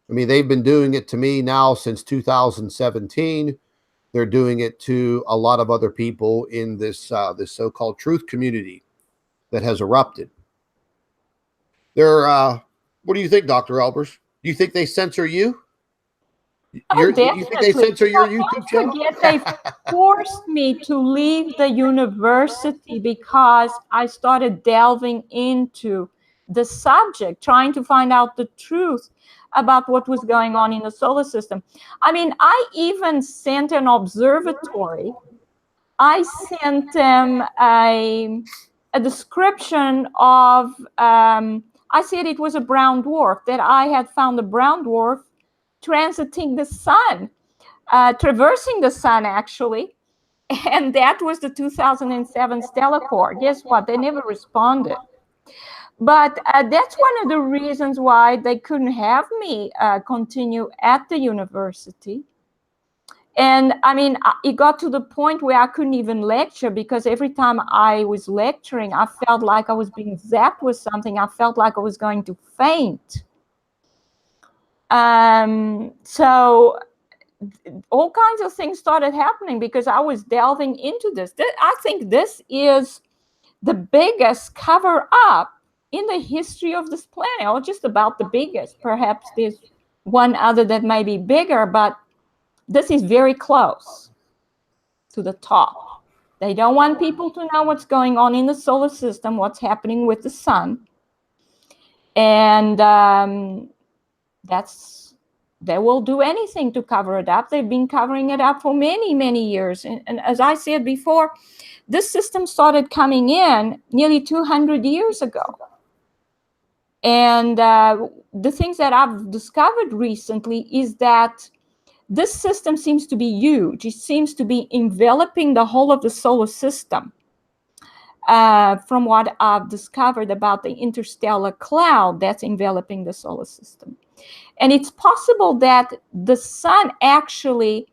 I mean, they've been doing it to me now since 2017. They're doing it to a lot of other people in this this so-called truth community that has erupted. What do you think, Dr. Albers? Do you think they censor you? Oh, You think they censor your YouTube channel? Don't forget, they forced me to leave the university because I started delving into the subject, trying to find out the truth about what was going on in the solar system. I mean, I even sent an observatory. I sent them a description of, I said it was a brown dwarf, that I had found a brown dwarf transiting the sun, traversing the sun, actually. And that was the 2007 stellar core. Guess what? They never responded. But that's one of the reasons why they couldn't have me continue at the university. And I mean, it got to the point where I couldn't even lecture because every time I was lecturing, I felt like I was being zapped with something. I felt like I was going to faint. So all kinds of things started happening because I was delving into this. I think this is the biggest cover up in the history of this planet, or just about the biggest. Perhaps there's one other that may be bigger, but this is very close to the top. They don't want people to know what's going on in the solar system, what's happening with the sun. And they will do anything to cover it up. They've been covering it up for many, many years. And as I said before, this system started coming in nearly 200 years ago. And the things that I've discovered recently is that this system seems to be huge. It seems to be enveloping the whole of the solar system. From what I've discovered about the interstellar cloud that's enveloping the solar system. And it's possible that the sun actually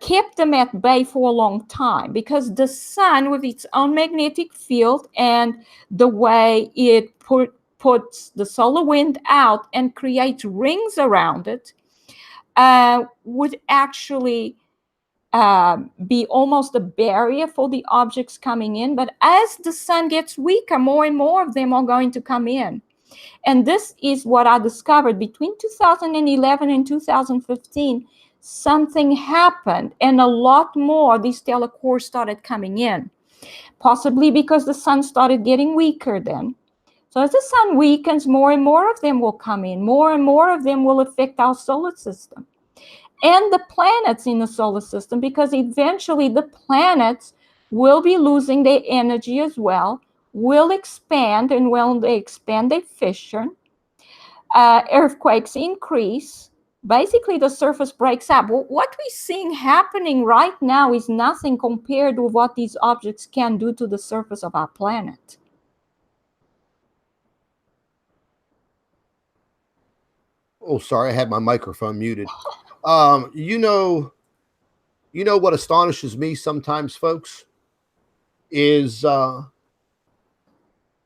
kept them at bay for a long time, because the sun, with its own magnetic field and the way it puts the solar wind out and creates rings around it, would actually be almost a barrier for the objects coming in. But as the sun gets weaker, more and more of them are going to come in. And this is what I discovered between 2011 and 2015. Something happened, and a lot more these stellar cores started coming in, possibly because the sun started getting weaker then. So as the sun weakens, more and more of them will come in. More and more of them will affect our solar system and the planets in the solar system, because eventually the planets will be losing their energy as well, will expand, and when they expand, they fission. Earthquakes increase, basically the surface breaks up. What we're seeing happening right now is nothing compared with what these objects can do to the surface of our planet. Oh, sorry, I had my microphone muted. You know what astonishes me sometimes, folks, is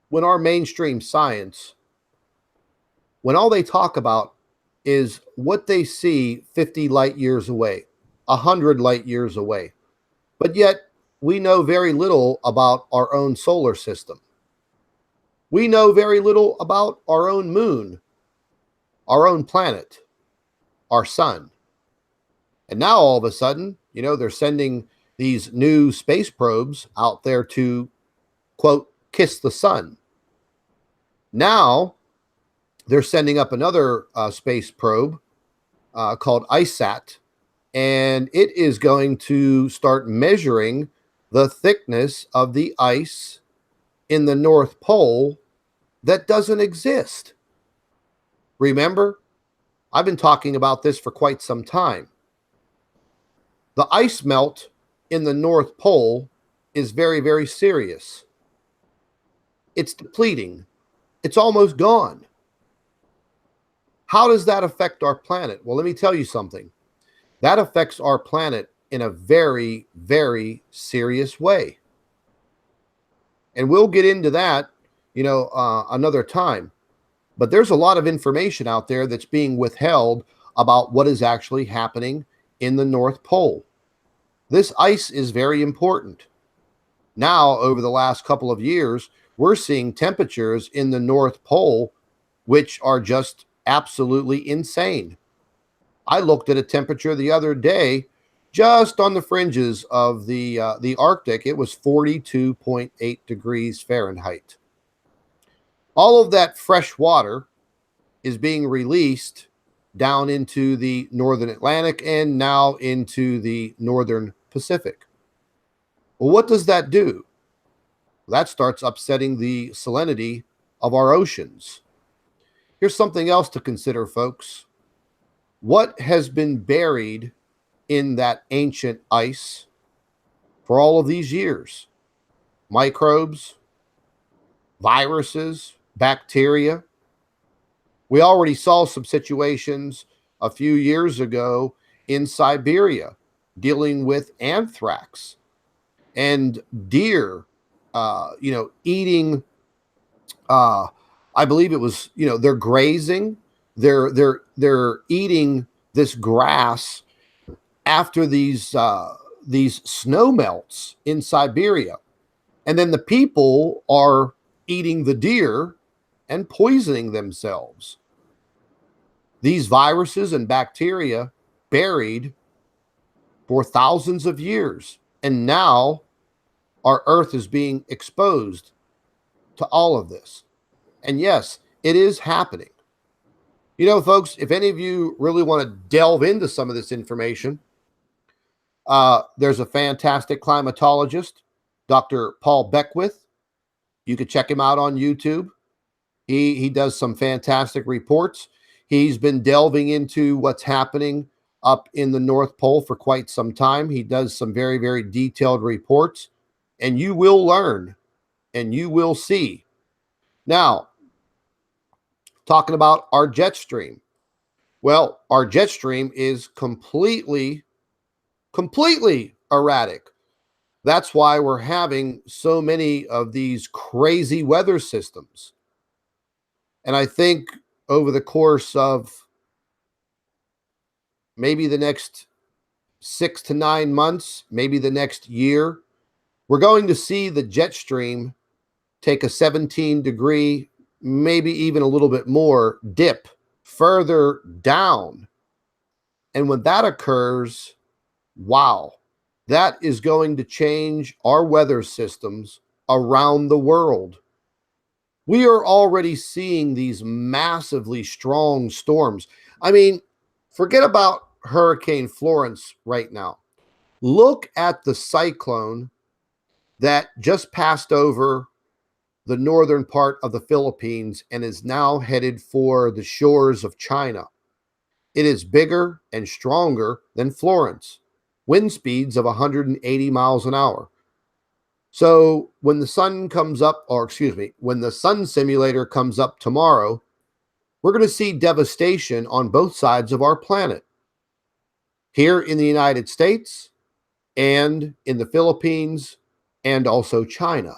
when our mainstream science, when all they talk about is what they see 50 light years away, 100 light years away. But yet we know very little about our own solar system. We know very little about our own moon, our own planet, our sun. And now all of a sudden, they're sending these new space probes out there to, quote, kiss the sun. Now they're sending up another space probe called ISAT, and it is going to start measuring the thickness of the ice in the North Pole that doesn't exist. Remember, I've been talking about this for quite some time. The ice melt in the North Pole is very, very serious. It's depleting. It's almost gone. How does that affect our planet? Well, let me tell you something. That affects our planet in a very, very serious way. And we'll get into that, another time. But there's a lot of information out there that's being withheld about what is actually happening in the North Pole. This ice is very important. Now, over the last couple of years, we're seeing temperatures in the North Pole which are just absolutely insane. I looked at a temperature the other day, just on the fringes of the Arctic. It was 42.8 degrees Fahrenheit. All of that fresh water is being released down into the northern Atlantic and now into the northern Pacific. Well, what does that do? That starts upsetting the salinity of our oceans. Here's something else to consider, folks. What has been buried in that ancient ice for all of these years? Microbes, viruses, bacteria. We already saw some situations a few years ago in Siberia dealing with anthrax and deer, eating. I believe it was, they're grazing, they're eating this grass after these snow melts in Siberia, and then the people are eating the deer and poisoning themselves. These viruses and bacteria buried for thousands of years, and now our Earth is being exposed to all of this. And yes, it is happening. Folks, if any of you really want to delve into some of this information, there's a fantastic climatologist, Dr. Paul Beckwith. You could check him out on YouTube. He does some fantastic reports. He's been delving into what's happening up in the North Pole for quite some time. He does some very, very detailed reports, and you will learn and you will see. Now, talking about our jet stream. Well, our jet stream is completely erratic. That's why we're having so many of these crazy weather systems. And I think over the course of maybe the next 6 to 9 months, maybe the next year, we're going to see the jet stream take a 17-degree, maybe even a little bit more dip further down. And when that occurs, wow, that is going to change our weather systems around the world. We are already seeing these massively strong storms. I mean, forget about Hurricane Florence right now. Look at the cyclone that just passed over the northern part of the Philippines and is now headed for the shores of China. It is bigger and stronger than Florence, wind speeds of 180 miles an hour. So when the sun comes up, or excuse me, when the sun simulator comes up tomorrow, we're going to see devastation on both sides of our planet. Here in the United States and in the Philippines and also China.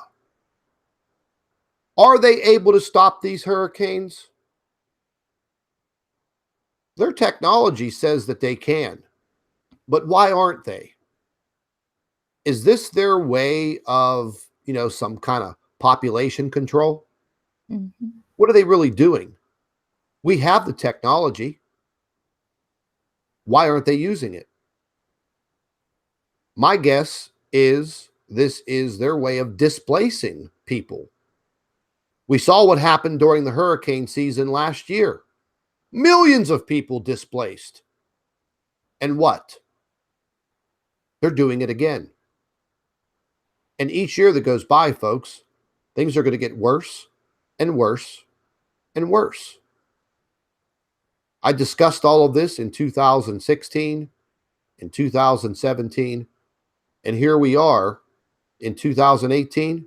Are they able to stop these hurricanes? Their technology says that they can, but why aren't they? Is this their way of, some kind of population control? Mm-hmm. What are they really doing? We have the technology. Why aren't they using it? My guess is this is their way of displacing people. We saw what happened during the hurricane season last year. Millions of people displaced. And what? They're doing it again. And each year that goes by, folks, things are going to get worse and worse and worse. I discussed all of this in 2016, in 2017, and here we are in 2018,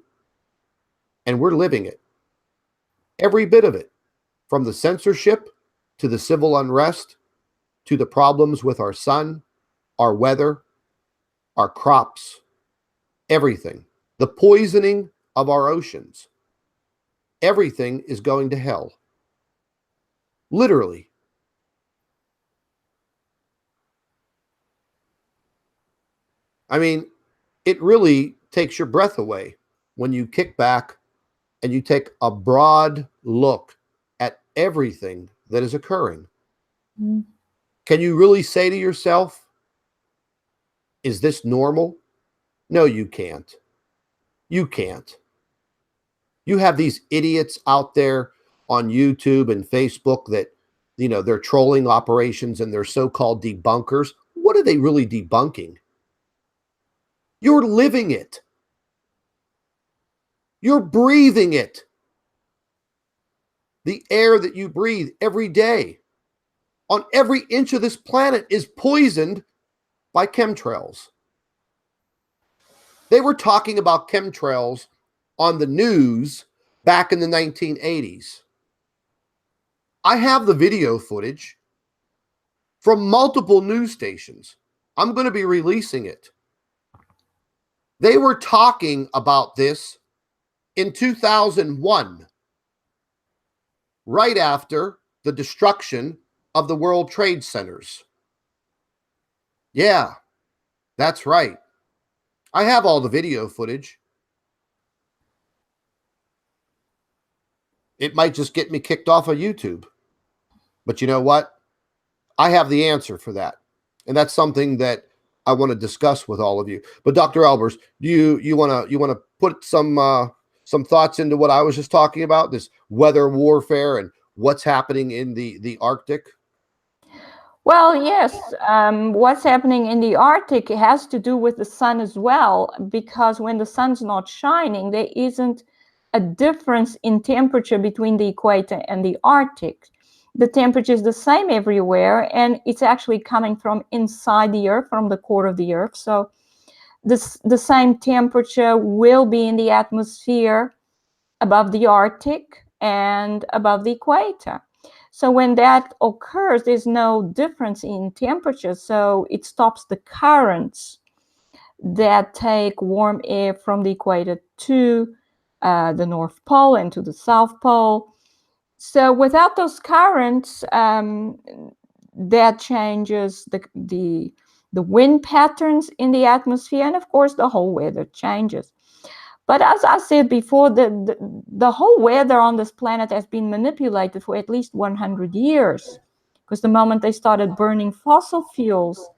and we're living it. Every bit of it, from the censorship to the civil unrest, to the problems with our sun, our weather, our crops, everything. The poisoning of our oceans. Everything is going to hell. Literally. I mean, it really takes your breath away when you kick back and you take a broad look at everything that is occurring. Mm-hmm. Can you really say to yourself, is this normal? No, you can't. You can't. You have these idiots out there on YouTube and Facebook that, they're trolling operations and they're so-called debunkers. What are they really debunking? You're living it. You're breathing it. The air that you breathe every day on every inch of this planet is poisoned by chemtrails. They were talking about chemtrails on the news back in the 1980s. I have the video footage from multiple news stations. I'm going to be releasing it. They were talking about this in 2001, right after the destruction of the World Trade Centers. Yeah, that's right. I have all the video footage. It might just get me kicked off of YouTube. But you know what? I have the answer for that. And that's something that I want to discuss with all of you. But Dr. Albers, do you want to put some thoughts into what I was just talking about, this weather warfare and what's happening in the Arctic? Well, yes. What's happening in the Arctic has to do with the sun as well, because when the sun's not shining, there isn't a difference in temperature between the equator and the Arctic. The temperature is the same everywhere, and it's actually coming from inside the Earth, from the core of the Earth. So the same temperature will be in the atmosphere above the Arctic and above the equator. So when that occurs, there's no difference in temperature. So it stops the currents that take warm air from the equator to the North Pole and to the South Pole. So without those currents, that changes the wind patterns in the atmosphere, and of course the whole weather changes. But as I said before, the whole weather on this planet has been manipulated for at least 100 years. Because the moment they started burning fossil fuels,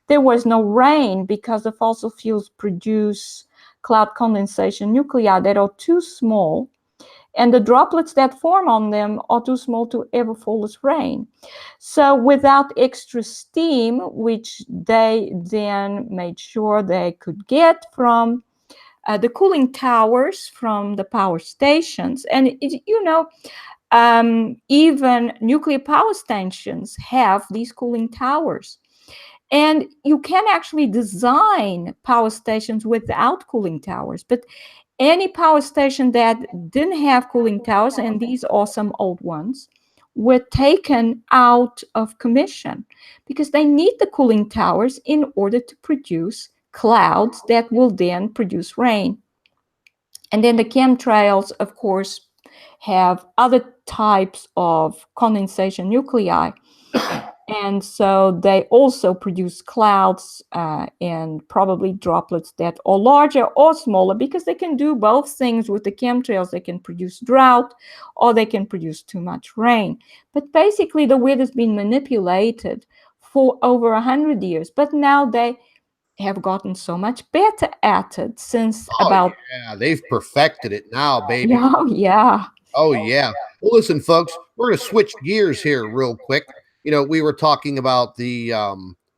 there was no rain because the fossil fuels produce cloud condensation nuclei that are too small, and the droplets that form on them are too small to ever fall as rain. So without extra steam, which they then made sure they could get from the cooling towers from the power stations. And, Even nuclear power stations have these cooling towers. And you can actually design power stations without cooling towers. But any power station that didn't have cooling towers, and these are some old ones, were taken out of commission because they need the cooling towers in order to produce clouds that will then produce rain. And then the chemtrails, of course, have other types of condensation nuclei. And so they also produce clouds and probably droplets that are larger or smaller, because they can do both things with the chemtrails. They can produce drought or they can produce too much rain. But basically the weather's been manipulated for over 100 years. But now they have gotten so much better at it since about... Yeah, they've perfected it now, baby. Yeah, yeah. Oh, yeah. Well, listen, folks, we're going to switch gears here real quick. We were talking about the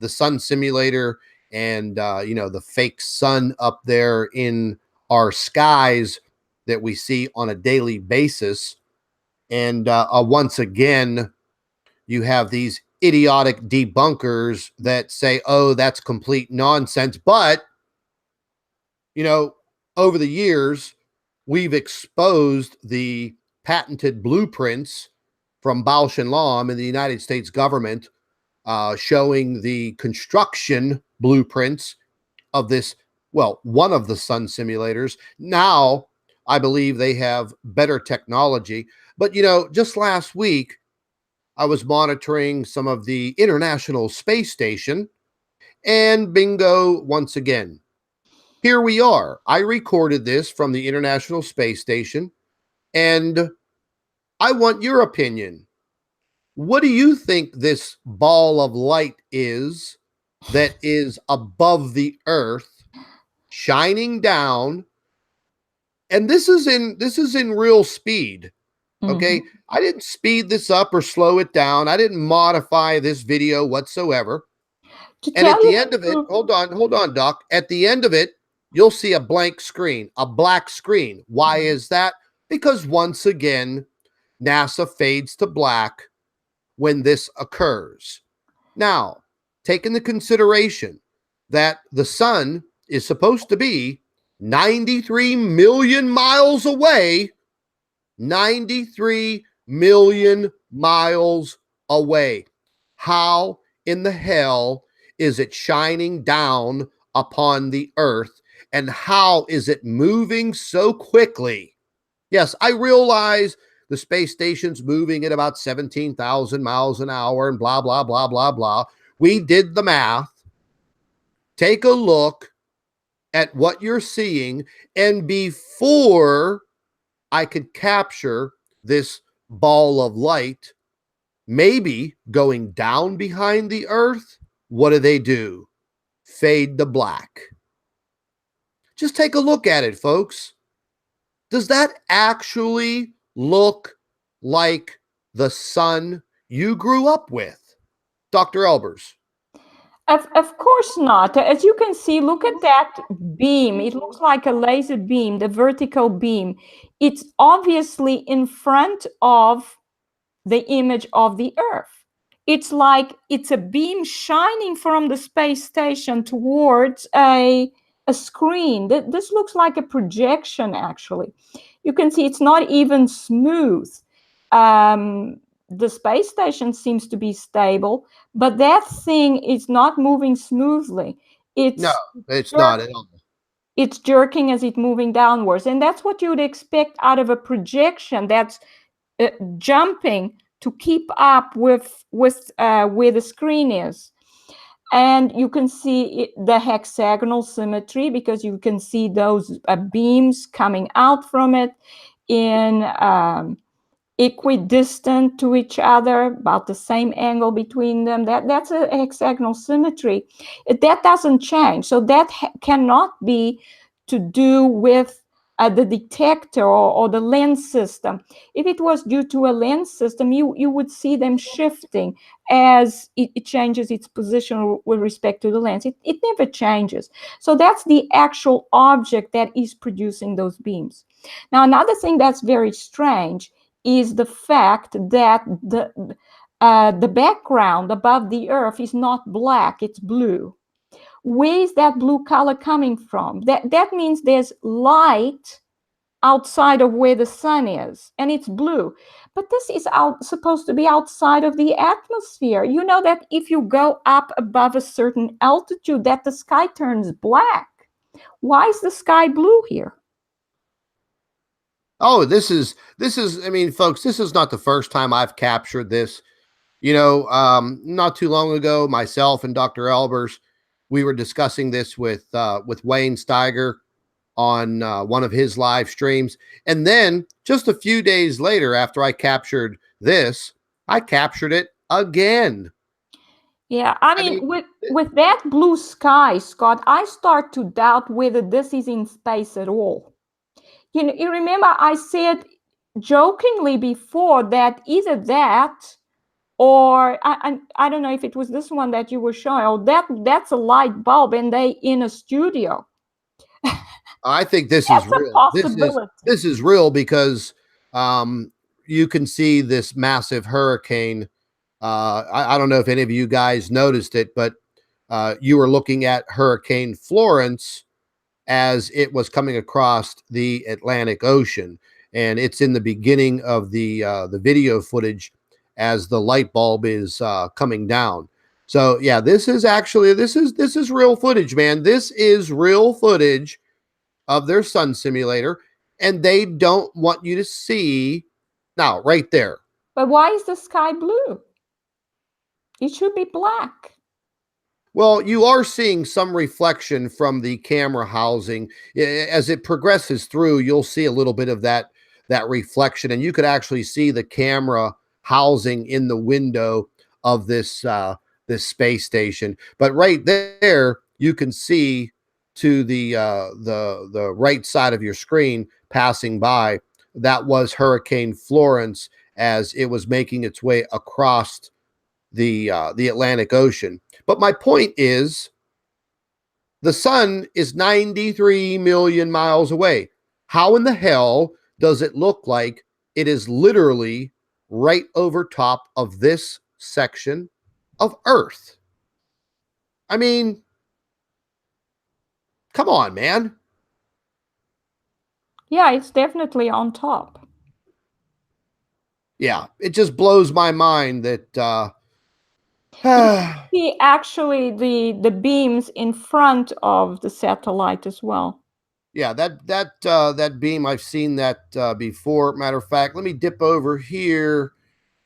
sun simulator and the fake sun up there in our skies that we see on a daily basis. And once again, you have these idiotic debunkers that say, oh, that's complete nonsense. But, over the years, we've exposed the patented blueprints from Bausch and Lomb in the United States government, showing the construction blueprints of this, well, one of the sun simulators. Now, I believe they have better technology. But, just last week, I was monitoring some of the International Space Station, and bingo, once again. Here we are. I recorded this from the International Space Station, and I want your opinion. What do you think this ball of light is that is above the Earth, shining down? And this is in real speed. Okay. Mhm. I didn't speed this up or slow it down. I didn't modify this video whatsoever. To And tell at the you end the of it, truth, hold on, Doc. At the end of it, you'll see a blank screen, a black screen. Why is that? Because once again, NASA fades to black when this occurs. Now, take into consideration that the sun is supposed to be 93 million miles away, 93 million miles away. How in the hell is it shining down upon the Earth? And how is it moving so quickly? Yes, I realize the space station's moving at about 17,000 miles an hour and blah, blah, blah, blah, blah. We did the math. Take a look at what you're seeing. And before I could capture this ball of light, maybe going down behind the Earth, what do? Fade to black. Just take a look at it, folks. Does that actually look like the sun you grew up with, Dr. Albers? of course not. As you can see, look at that beam. It looks like a laser beam, the vertical beam. It's obviously in front of the image of the Earth. It's like it's a beam shining from the space station towards a screen. This looks like a projection, actually. You can see it's not even smooth. The space station seems to be stable, but that thing is not moving smoothly. No, it's jerk, not at all. It's jerking as it's moving downwards. And that's what you would expect out of a projection that's jumping to keep up with where the screen is. And you can see the hexagonal symmetry, because you can see those beams coming out from it in equidistant to each other, about the same angle between them. That's a hexagonal symmetry. That doesn't change. So that cannot be to do with the detector or the lens system. If it was due to a lens system, you would see them shifting as it changes its position with respect to the lens. It never changes. So that's the actual object that is producing those beams. Now, another thing that's very strange is the fact that the background above the Earth is not black, it's blue. Where is that blue color coming from? That means there's light outside of where the sun is, and it's blue. But this is supposed to be outside of the atmosphere. You know that if you go up above a certain altitude, that the sky turns black. Why is the sky blue here? Oh, this is, I mean, folks, this is not the first time I've captured this. Not too long ago, myself and Dr. Albers, we were discussing this with Wayne Steiger on one of his live streams. And then just a few days later, after I captured this, I captured it again. Yeah, I mean with that blue sky, Scott, I start to doubt whether this is in space at all. You remember I said jokingly before that either that or I don't know if it was this one that you were showing. Oh, that's a light bulb and they in a studio. I think this is real. This is real because you can see this massive hurricane. I don't know if any of you guys noticed it, but you were looking at Hurricane Florence as it was coming across the Atlantic Ocean, and it's in the beginning of the video footage as the light bulb is coming down. So yeah, this is real footage, man. This is real footage of their sun simulator, and they don't want you to see now right there. But why is the sky blue? It should be black. Well, you are seeing some reflection from the camera housing. As it progresses through, you'll see a little bit of that reflection, and you could actually see the camera housing in the window of this this space station. But right there, you can see to the right side of your screen passing by, that was Hurricane Florence as it was making its way across the Atlantic Ocean. But my point is, the sun is 93 million miles away. How in the hell does it look like it is literally right over top of this section of Earth? I mean, come on, man. Yeah, it's definitely on top. Yeah, it just blows my mind that see actually the beams in front of the satellite as well. Yeah, that beam, I've seen that before. Matter of fact, let me dip over here,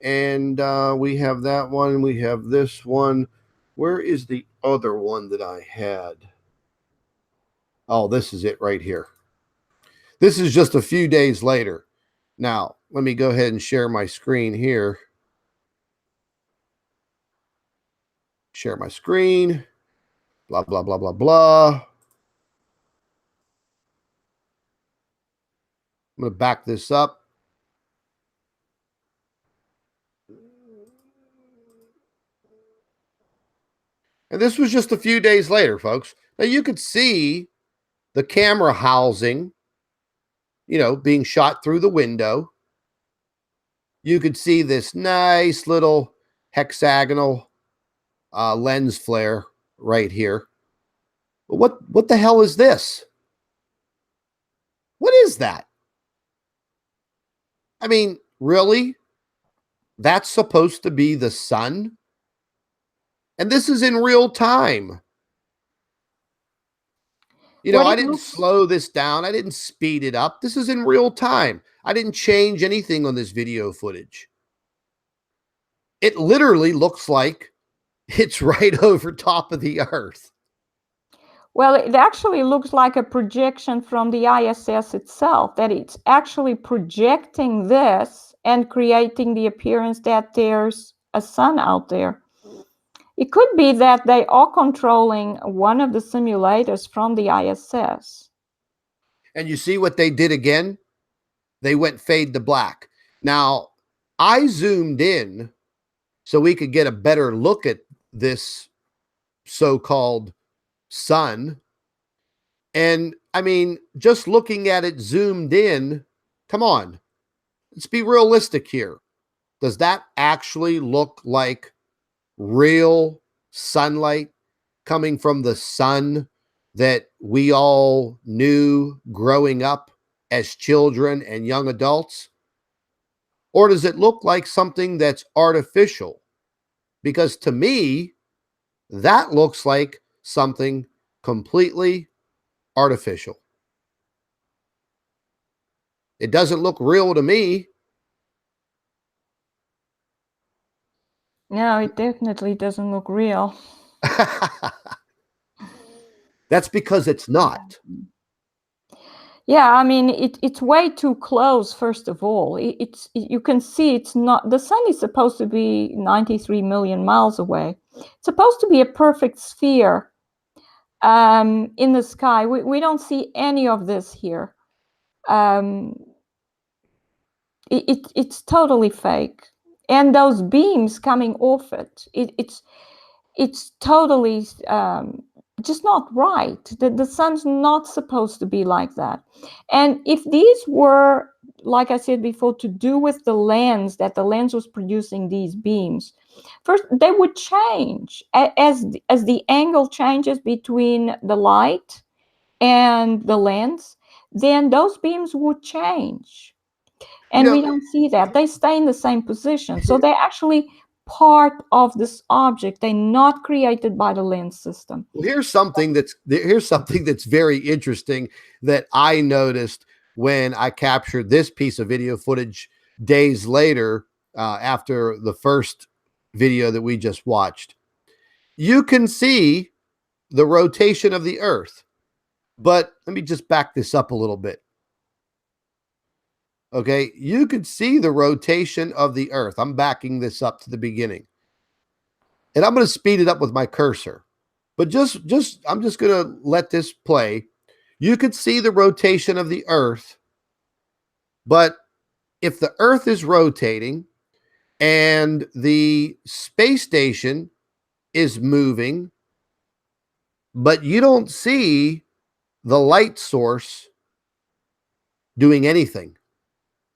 and we have that one. We have this one. Where is the other one that I had? Oh, this is it right here. This is just a few days later. Now, let me go ahead and share my screen here. Share my screen. Blah, blah, blah, blah, blah. I'm going to back this up. And this was just a few days later, folks. Now you could see the camera housing, being shot through the window. You could see this nice little hexagonal lens flare right here. But what the hell is this? What is that? I mean, really? That's supposed to be the sun? And this is in real time. I didn't slow this down. I didn't speed it up. This is in real time. I didn't change anything on this video footage. It literally looks like it's right over top of the Earth. Well, it actually looks like a projection from the ISS itself, that it's actually projecting this and creating the appearance that there's a sun out there. It could be that they are controlling one of the simulators from the ISS. And you see what they did again? They went fade to black. Now, I zoomed in so we could get a better look at this so-called sun. And I mean, just looking at it zoomed in, come on. let's be realistic here. Does that actually look like real sunlight coming from the sun that we all knew growing up as children and young adults? Or does it look like something that's artificial? Because to me, that looks like something completely artificial. It doesn't look real to me. No, it definitely doesn't look real. That's because it's not. Yeah, I mean, it's way too close, first of all. You can see it's not, the sun is supposed to be 93 million miles away. It's supposed to be a perfect sphere in the sky. We don't see any of this here. It's totally fake. And those beams coming off it's totally just not right. The sun's not supposed to be like that. And if these were, like I said before, to do with the lens, that the lens was producing these beams, first they would change as the angle changes between the light and the lens, then those beams would change. And we don't see that. They stay in the same position. So they're actually part of this object. They're not created by the lens system. Well, here's something that's very interesting that I noticed when I captured this piece of video footage days later after the first video that we just watched. You can see the rotation of the Earth, but let me just back this up a little bit. Okay, you could see the rotation of the Earth. I'm backing this up to the beginning. And I'm going to speed it up with my cursor. But I'm just going to let this play. You could see the rotation of the Earth. But if the Earth is rotating and the space station is moving, but you don't see the light source doing anything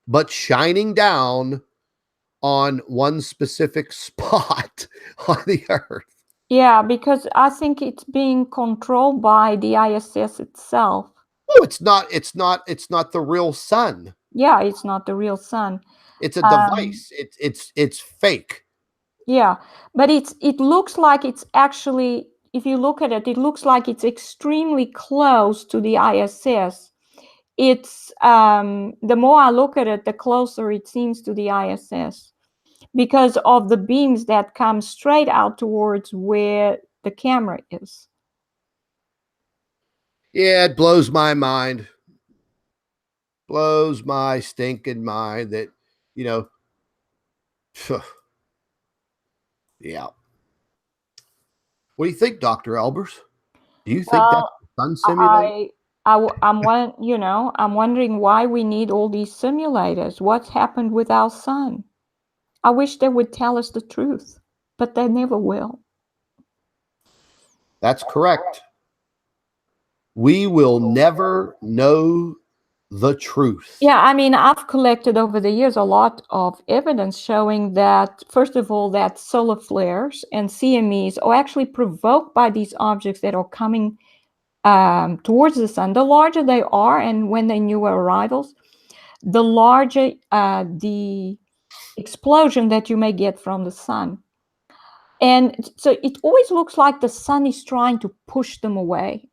but shining down on one specific spot on the Earth. Yeah, because I think it's being controlled by the ISS itself. Oh, it's not the real sun. Yeah, it's not the real sun. It's a device. It's fake. Yeah, but it looks like it's actually, if you look at it, it looks like it's extremely close to the ISS. It's the more I look at it, the closer it seems to the ISS, because of the beams that come straight out towards where the camera is. Yeah, it blows my mind. Blows my stinking mind that, yeah. What do you think, Dr. Albers? Do you think that's a sun simulator? I'm wondering why we need all these simulators. What's happened with our sun? I wish they would tell us the truth, but they never will. That's correct. We will never know the truth. Yeah, I mean, I've collected over the years a lot of evidence showing that, first of all, that solar flares and CMEs are actually provoked by these objects that are coming towards the sun. The larger they are, and when they're new arrivals, the larger the explosion that you may get from the sun. And so it always looks like the sun is trying to push them away.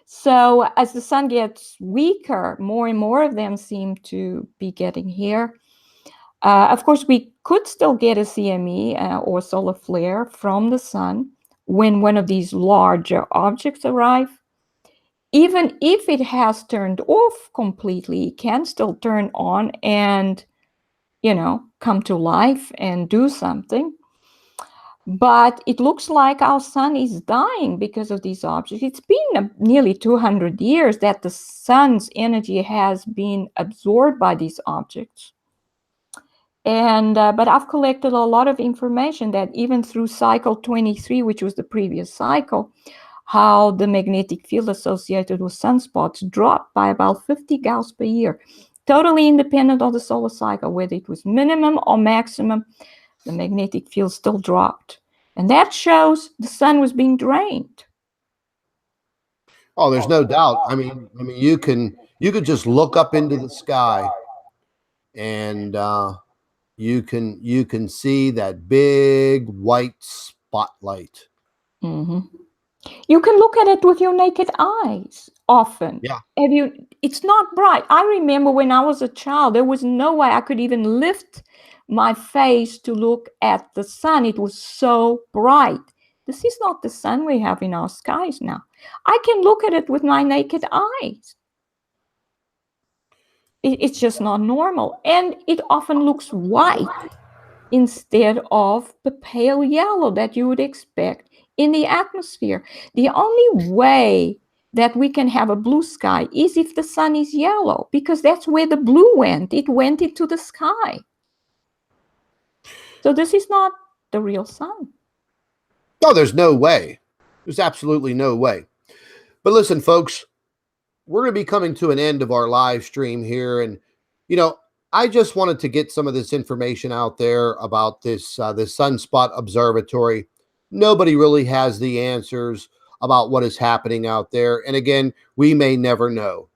So as the sun gets weaker, more and more of them seem to be getting here. Of course, we could still get a CME or solar flare from the sun when one of these larger objects arrive. Even if it has turned off completely, it can still turn on and, come to life and do something. But it looks like our sun is dying because of these objects. It's been nearly 200 years that the sun's energy has been absorbed by these objects. And but I've collected a lot of information that even through cycle 23, which was the previous cycle, how the magnetic field associated with sunspots dropped by about 50 gauss per year. totally independent of the solar cycle, whether it was minimum or maximum, the magnetic field still dropped. And that shows the sun was being drained. Oh, there's no doubt. I mean, you could just look up into the sky, and you can see that big white spotlight. Mm-hmm. You can look at it with your naked eyes often. Yeah. It's not bright. I remember when I was a child, there was no way I could even lift my face to look at the sun. It was so bright. This is not the sun we have in our skies now. I can look at it with my naked eyes. It's just not normal. And it often looks white instead of the pale yellow that you would expect in the atmosphere. The only way that we can have a blue sky is if the sun is yellow, because that's where the blue went. It went into the sky. So this is not the real sun. No, there's no way. There's absolutely no way. But listen, folks, we're going to be coming to an end of our live stream here. And, I just wanted to get some of this information out there about this Sunspot Observatory. Nobody really has the answers about what is happening out there. And again, we may never know.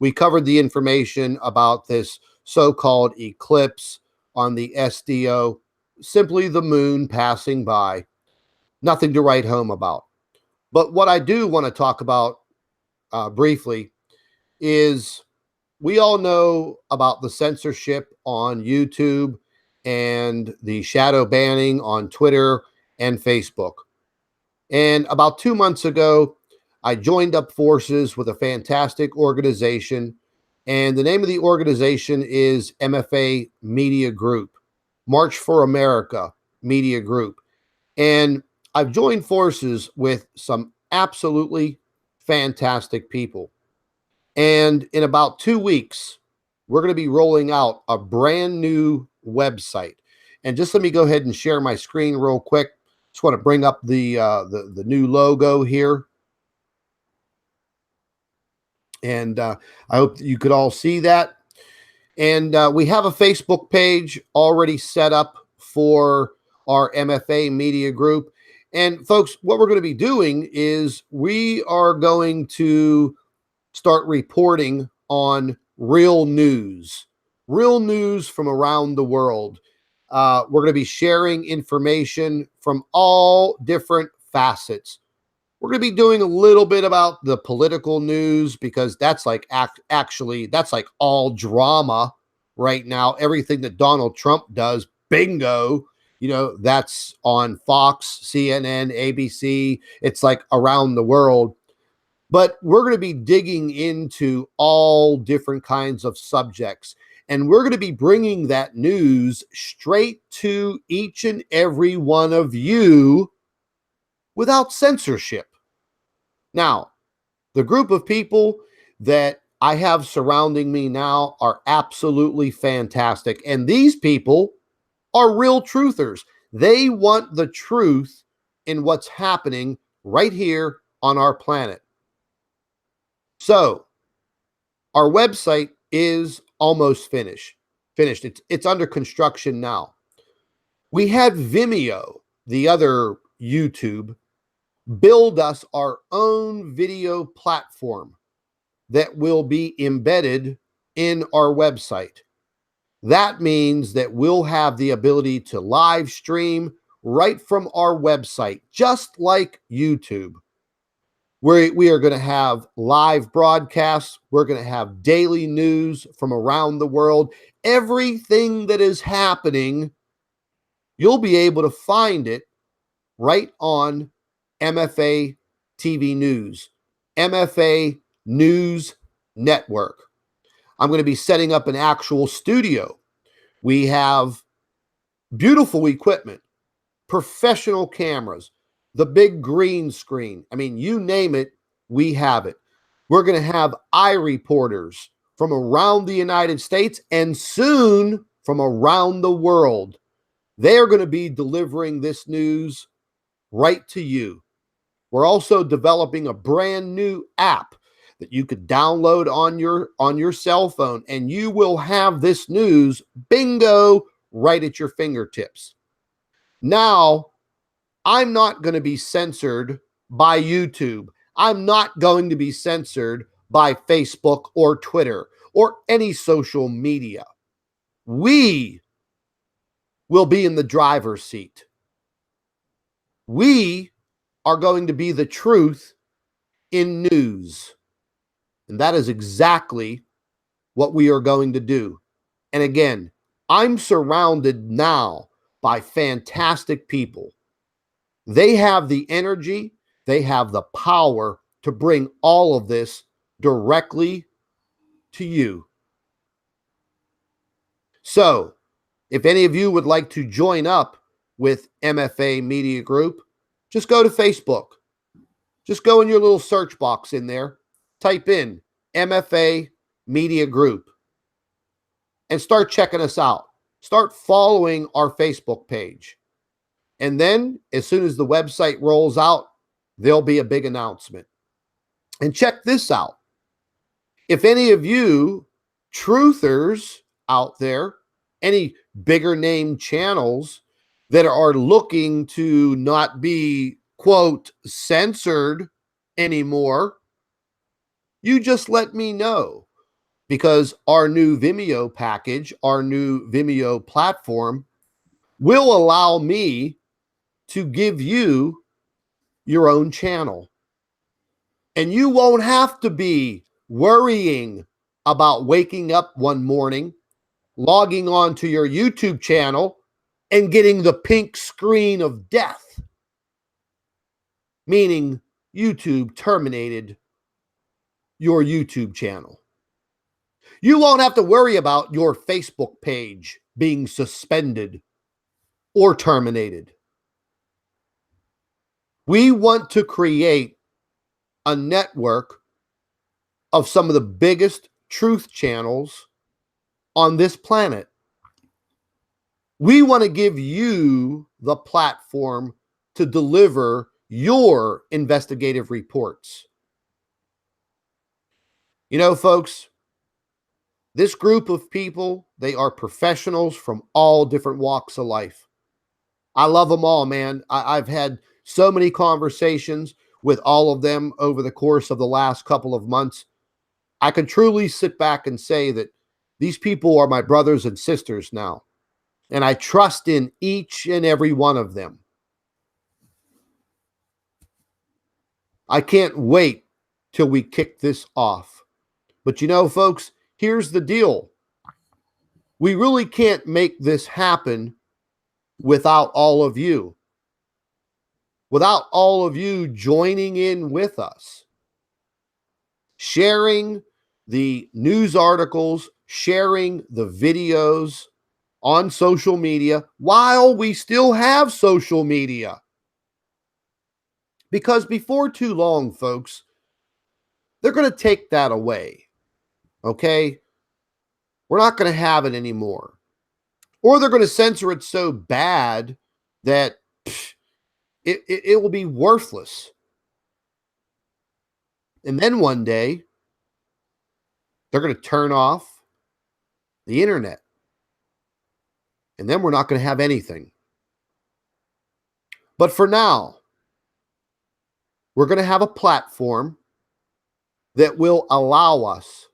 We covered the information about this so-called eclipse on the SDO, simply the moon passing by. Nothing to write home about. But what I do want to talk about briefly is we all know about the censorship on YouTube and the shadow banning on Twitter and Facebook. And about 2 months ago, I joined up forces with a fantastic organization. And the name of the organization is MFA Media Group, March for America Media Group. And I've joined forces with some absolutely fantastic people. And in about 2 weeks, we're going to be rolling out a brand new website. And just let me go ahead and share my screen real quick. Just want to bring up the new logo here. And I hope you could all see that. And we have a Facebook page already set up for our MFA Media Group. And folks, what we're going to be doing is we are going to start reporting on real news from around the world. We're going to be sharing information from all different facets. We're going to be doing a little bit about the political news, because that's like actually that's like all drama right now. Everything that Donald Trump does, bingo, that's on Fox, CNN, ABC. It's like around the world. But we're going to be digging into all different kinds of subjects, and we're going to be bringing that news straight to each and every one of you without censorship. Now, the group of people that I have surrounding me now are absolutely fantastic. And these people are real truthers. They want the truth in what's happening right here on our planet. So our website is almost finished. It's under construction now. We had Vimeo, the other YouTube, build us our own video platform that will be embedded in our website. That means that we'll have the ability to live stream right from our website, just like YouTube. We are going to have live broadcasts. We're going to have daily news from around the world. Everything that is happening, you'll be able to find it right on MFA TV News, MFA News Network. I'm going to be setting up an actual studio. We have beautiful equipment, professional cameras, the big green screen. I mean, you name it, we have it. We're going to have reporters from around the United States and soon from around the world. They are going to be delivering this news right to you. We're also developing a brand new app that you could download on your cell phone, and you will have this news, bingo, right at your fingertips. Now, I'm not going to be censored by YouTube. I'm not going to be censored by Facebook or Twitter or any social media. We will be in the driver's seat. We are going to be the truth in news. And that is exactly what we are going to do. And again, I'm surrounded now by fantastic people. They have the energy, they have the power to bring all of this directly to you. So, if any of you would like to join up with MFA Media Group, just go to Facebook. Just go in your little search box in there, type in MFA Media Group, and start checking us out. Start following our Facebook page. And then, as soon as the website rolls out, there'll be a big announcement. And check this out. If any of you truthers out there, any bigger name channels that are looking to not be, quote, censored anymore, you just let me know, because our new Vimeo package, our new Vimeo platform will allow me to give you your own channel. And you won't have to be worrying about waking up one morning, logging on to your YouTube channel, and getting the pink screen of death, meaning YouTube terminated your YouTube channel. You won't have to worry about your Facebook page being suspended or terminated. We want to create a network of some of the biggest truth channels on this planet. We want to give you the platform to deliver your investigative reports. You know, folks, this group of people, they are professionals from all different walks of life. I love them all, man. I've had so many conversations with all of them over the course of the last couple of months. I can truly sit back and say that these people are my brothers and sisters now, and I trust in each and every one of them. I can't wait till we kick this off. But you know, folks, here's the deal. We really can't make this happen without all of you. Without all of you joining in with us, sharing the news articles, sharing the videos on social media while we still have social media. Because before too long, folks, they're going to take that away. Okay? We're not going to have it anymore. Or they're going to censor it so bad that it will be worthless. And then one day, they're going to turn off the internet. And then we're not going to have anything. But for now, we're going to have a platform that will allow us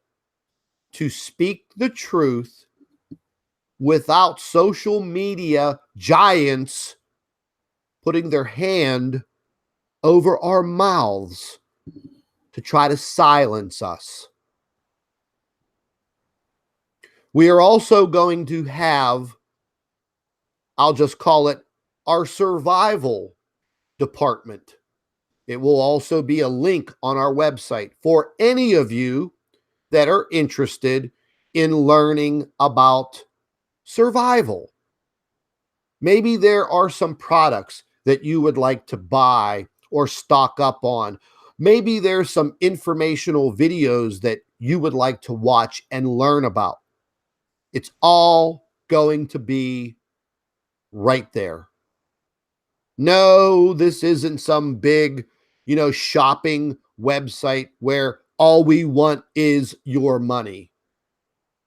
to speak the truth without social media giants putting their hand over our mouths to try to silence us. We are also going to have, I'll just call it, our survival department. It will also be a link on our website for any of you that are interested in learning about survival. Maybe there are some products that you would like to buy or stock up on. Maybe there's some informational videos that you would like to watch and learn about. It's all going to be right there. No, this isn't some big, shopping website where All we want is your money.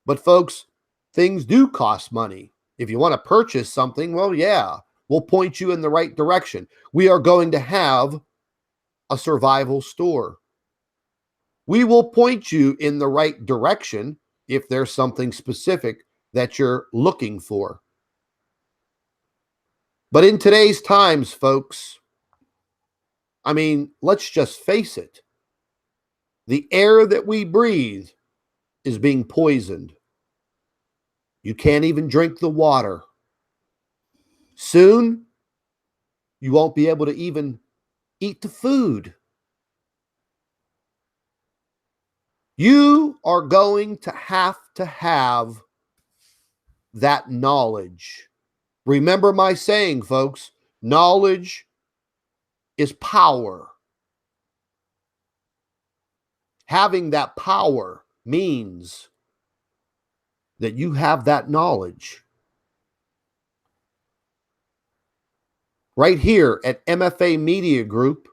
But folks, things do cost money. If you want to purchase something, well, yeah, we'll point you in the right direction. We are going to have a survival store. We will point you in the right direction if there's something specific that you're looking for. But in today's times, folks, I mean, let's just face it. The air that we breathe is being poisoned. You can't even drink the water. Soon, you won't be able to even eat the food. You are going to have that knowledge. Remember my saying, folks, knowledge is power. Having that power means that you have that knowledge. Right here at MFA Media Group,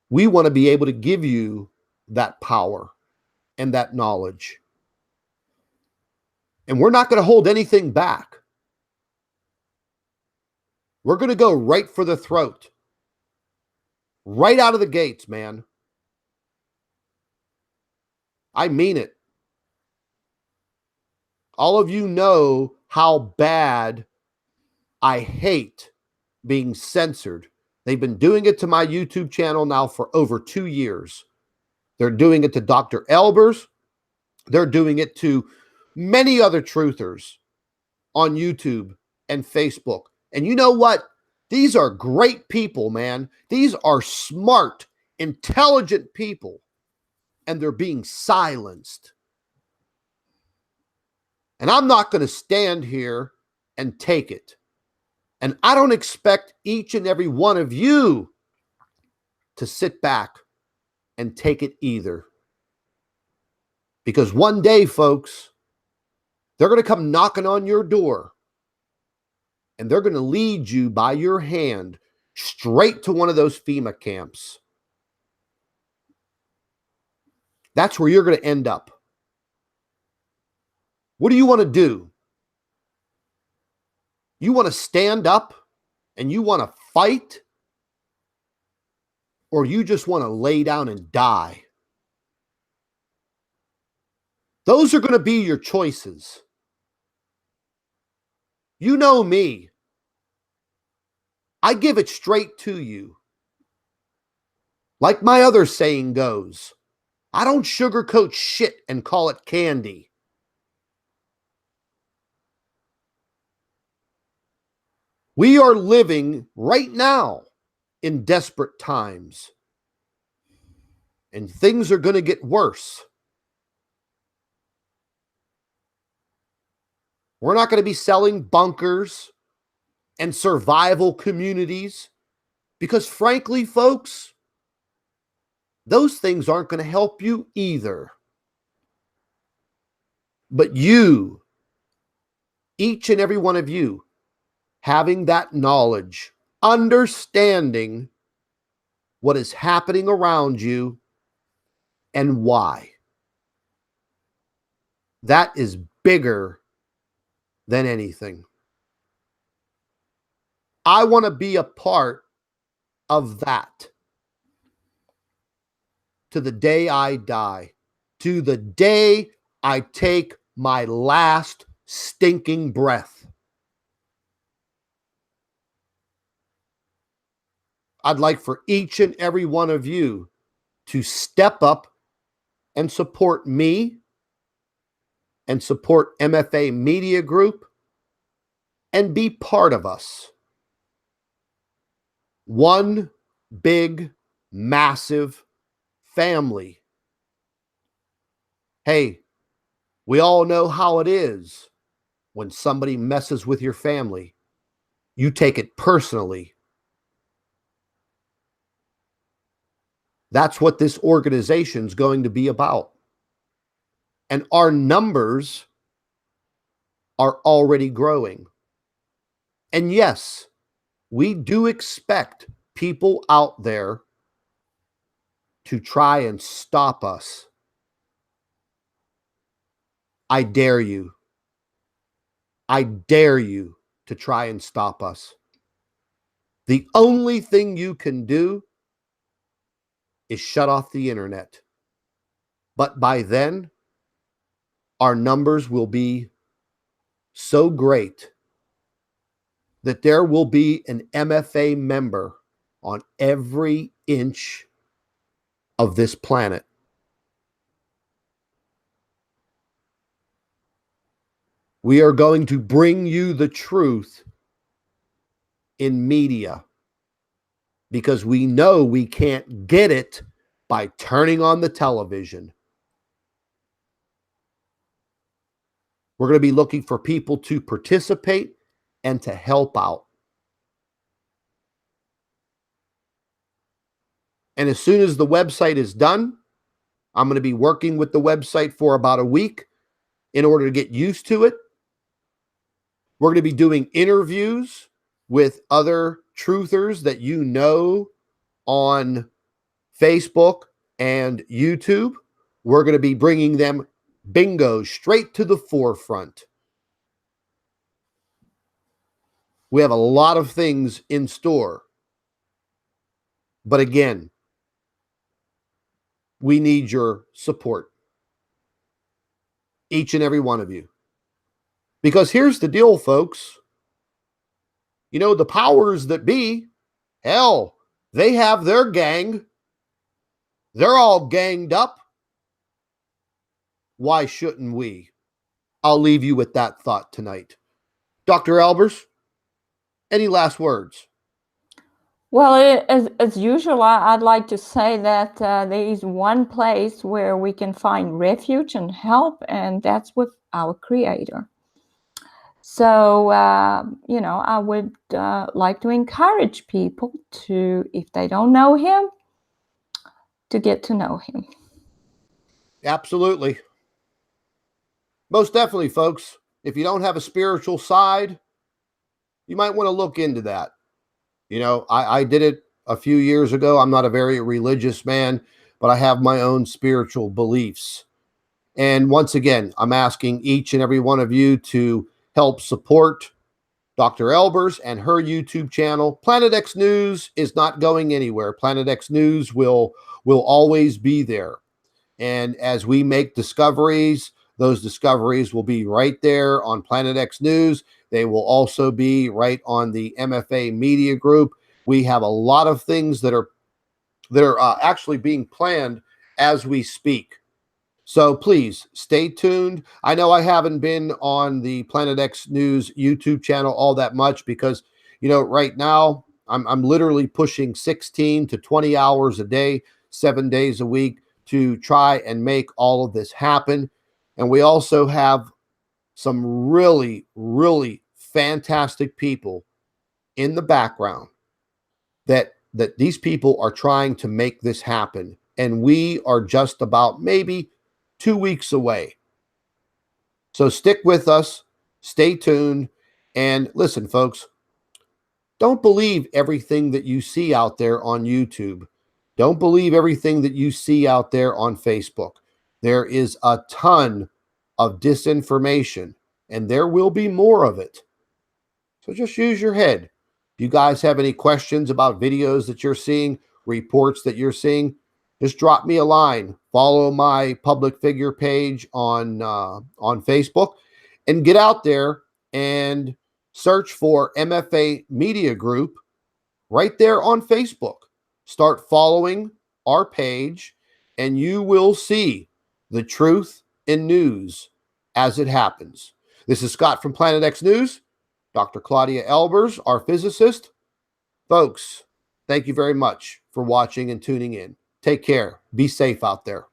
we want to be able to give you that power and that knowledge. And we're not going to hold anything back. We're going to go right for the throat. Right out of the gates, man. I mean it. All of you know how bad I hate being censored. They've been doing it to my YouTube channel now for over 2 years. They're doing it to Dr. Albers. They're doing it to many other truthers on YouTube and Facebook. And you know what? These are great people, man. These are smart, intelligent people. And they're being silenced. And I'm not going to stand here and take it. And I don't expect each and every one of you to sit back and take it either. Because one day, folks, they're going to come knocking on your door and they're going to lead you by your hand straight to one of those FEMA camps. That's where you're going to end up. What do you want to do? You want to stand up and you want to fight? Or you just want to lay down and die? Those are going to be your choices. You know me. I give it straight to you. Like my other saying goes, I don't sugarcoat shit and call it candy. We are living right now in desperate times. And things are going to get worse. We're not going to be selling bunkers and survival communities because, frankly, folks, those things aren't going to help you either. But you, each and every one of you, having that knowledge, understanding what is happening around you and why. That is bigger than anything. I want to be a part of that. To the day I die. To the day I take my last stinking breath. I'd like for each and every one of you to step up and support me and support MFA Media Group and be part of us. One big, massive family. Hey, we all know how it is when somebody messes with your family. You take it personally. That's what this organization is going to be about. And our numbers are already growing. And yes, we do expect people out there to try and stop us, I dare you. I dare you to try and stop us. The only thing you can do is shut off the internet. But by then, our numbers will be so great that there will be an MFA member on every inch of this planet. We are going to bring you the truth in media because we know we can't get it by turning on the television. We're going to be looking for people to participate and to help out. And as soon as the website is done, I'm going to be working with the website for about a week in order to get used to it. We're going to be doing interviews with other truthers that you know on Facebook and YouTube. We're going to be bringing them bingo straight to the forefront. We have a lot of things in store. But again, we need your support. Each and every one of you. Because here's the deal, folks. You know, the powers that be, hell, they have their gang. They're all ganged up. Why shouldn't we? I'll leave you with that thought tonight. Dr. Albers, any last words? Well, as usual, I'd like to say that there is one place where we can find refuge and help, and that's with our Creator. So, I would like to encourage people to, if they don't know Him, to get to know Him. Absolutely. Most definitely, folks. If you don't have a spiritual side, you might want to look into that. You know, I did it a few years ago. I'm not a very religious man, but I have my own spiritual beliefs. And once again, I'm asking each and every one of you to help support Dr. Albers and her YouTube channel. Planet X News is not going anywhere. Planet X News will always be there. And as we make discoveries, those discoveries will be right there on Planet X News. They will also be right on the MFA Media Group. We have a lot of things that are actually being planned as we speak. So please stay tuned. I know I haven't been on the Planet X News YouTube channel all that much because, right now I'm literally pushing 16 to 20 hours a day, 7 days a week to try and make all of this happen. And we also have some really, really fantastic people in the background that these people are trying to make this happen. And we are just about maybe 2 weeks away. So stick with us, stay tuned, and listen, folks, don't believe everything that you see out there on YouTube. Don't believe everything that you see out there on Facebook. There is a ton of disinformation, and there will be more of it. So just use your head. If you guys have any questions about videos that you're seeing, reports that you're seeing, just drop me a line. Follow my public figure page on Facebook, and get out there and search for MFA Media Group right there on Facebook. Start following our page, and you will see the truth in news as it happens. This is Scott from Planet X News. Dr. Claudia Albers, our physicist. Folks, thank you very much for watching and tuning in. Take care. Be safe out there.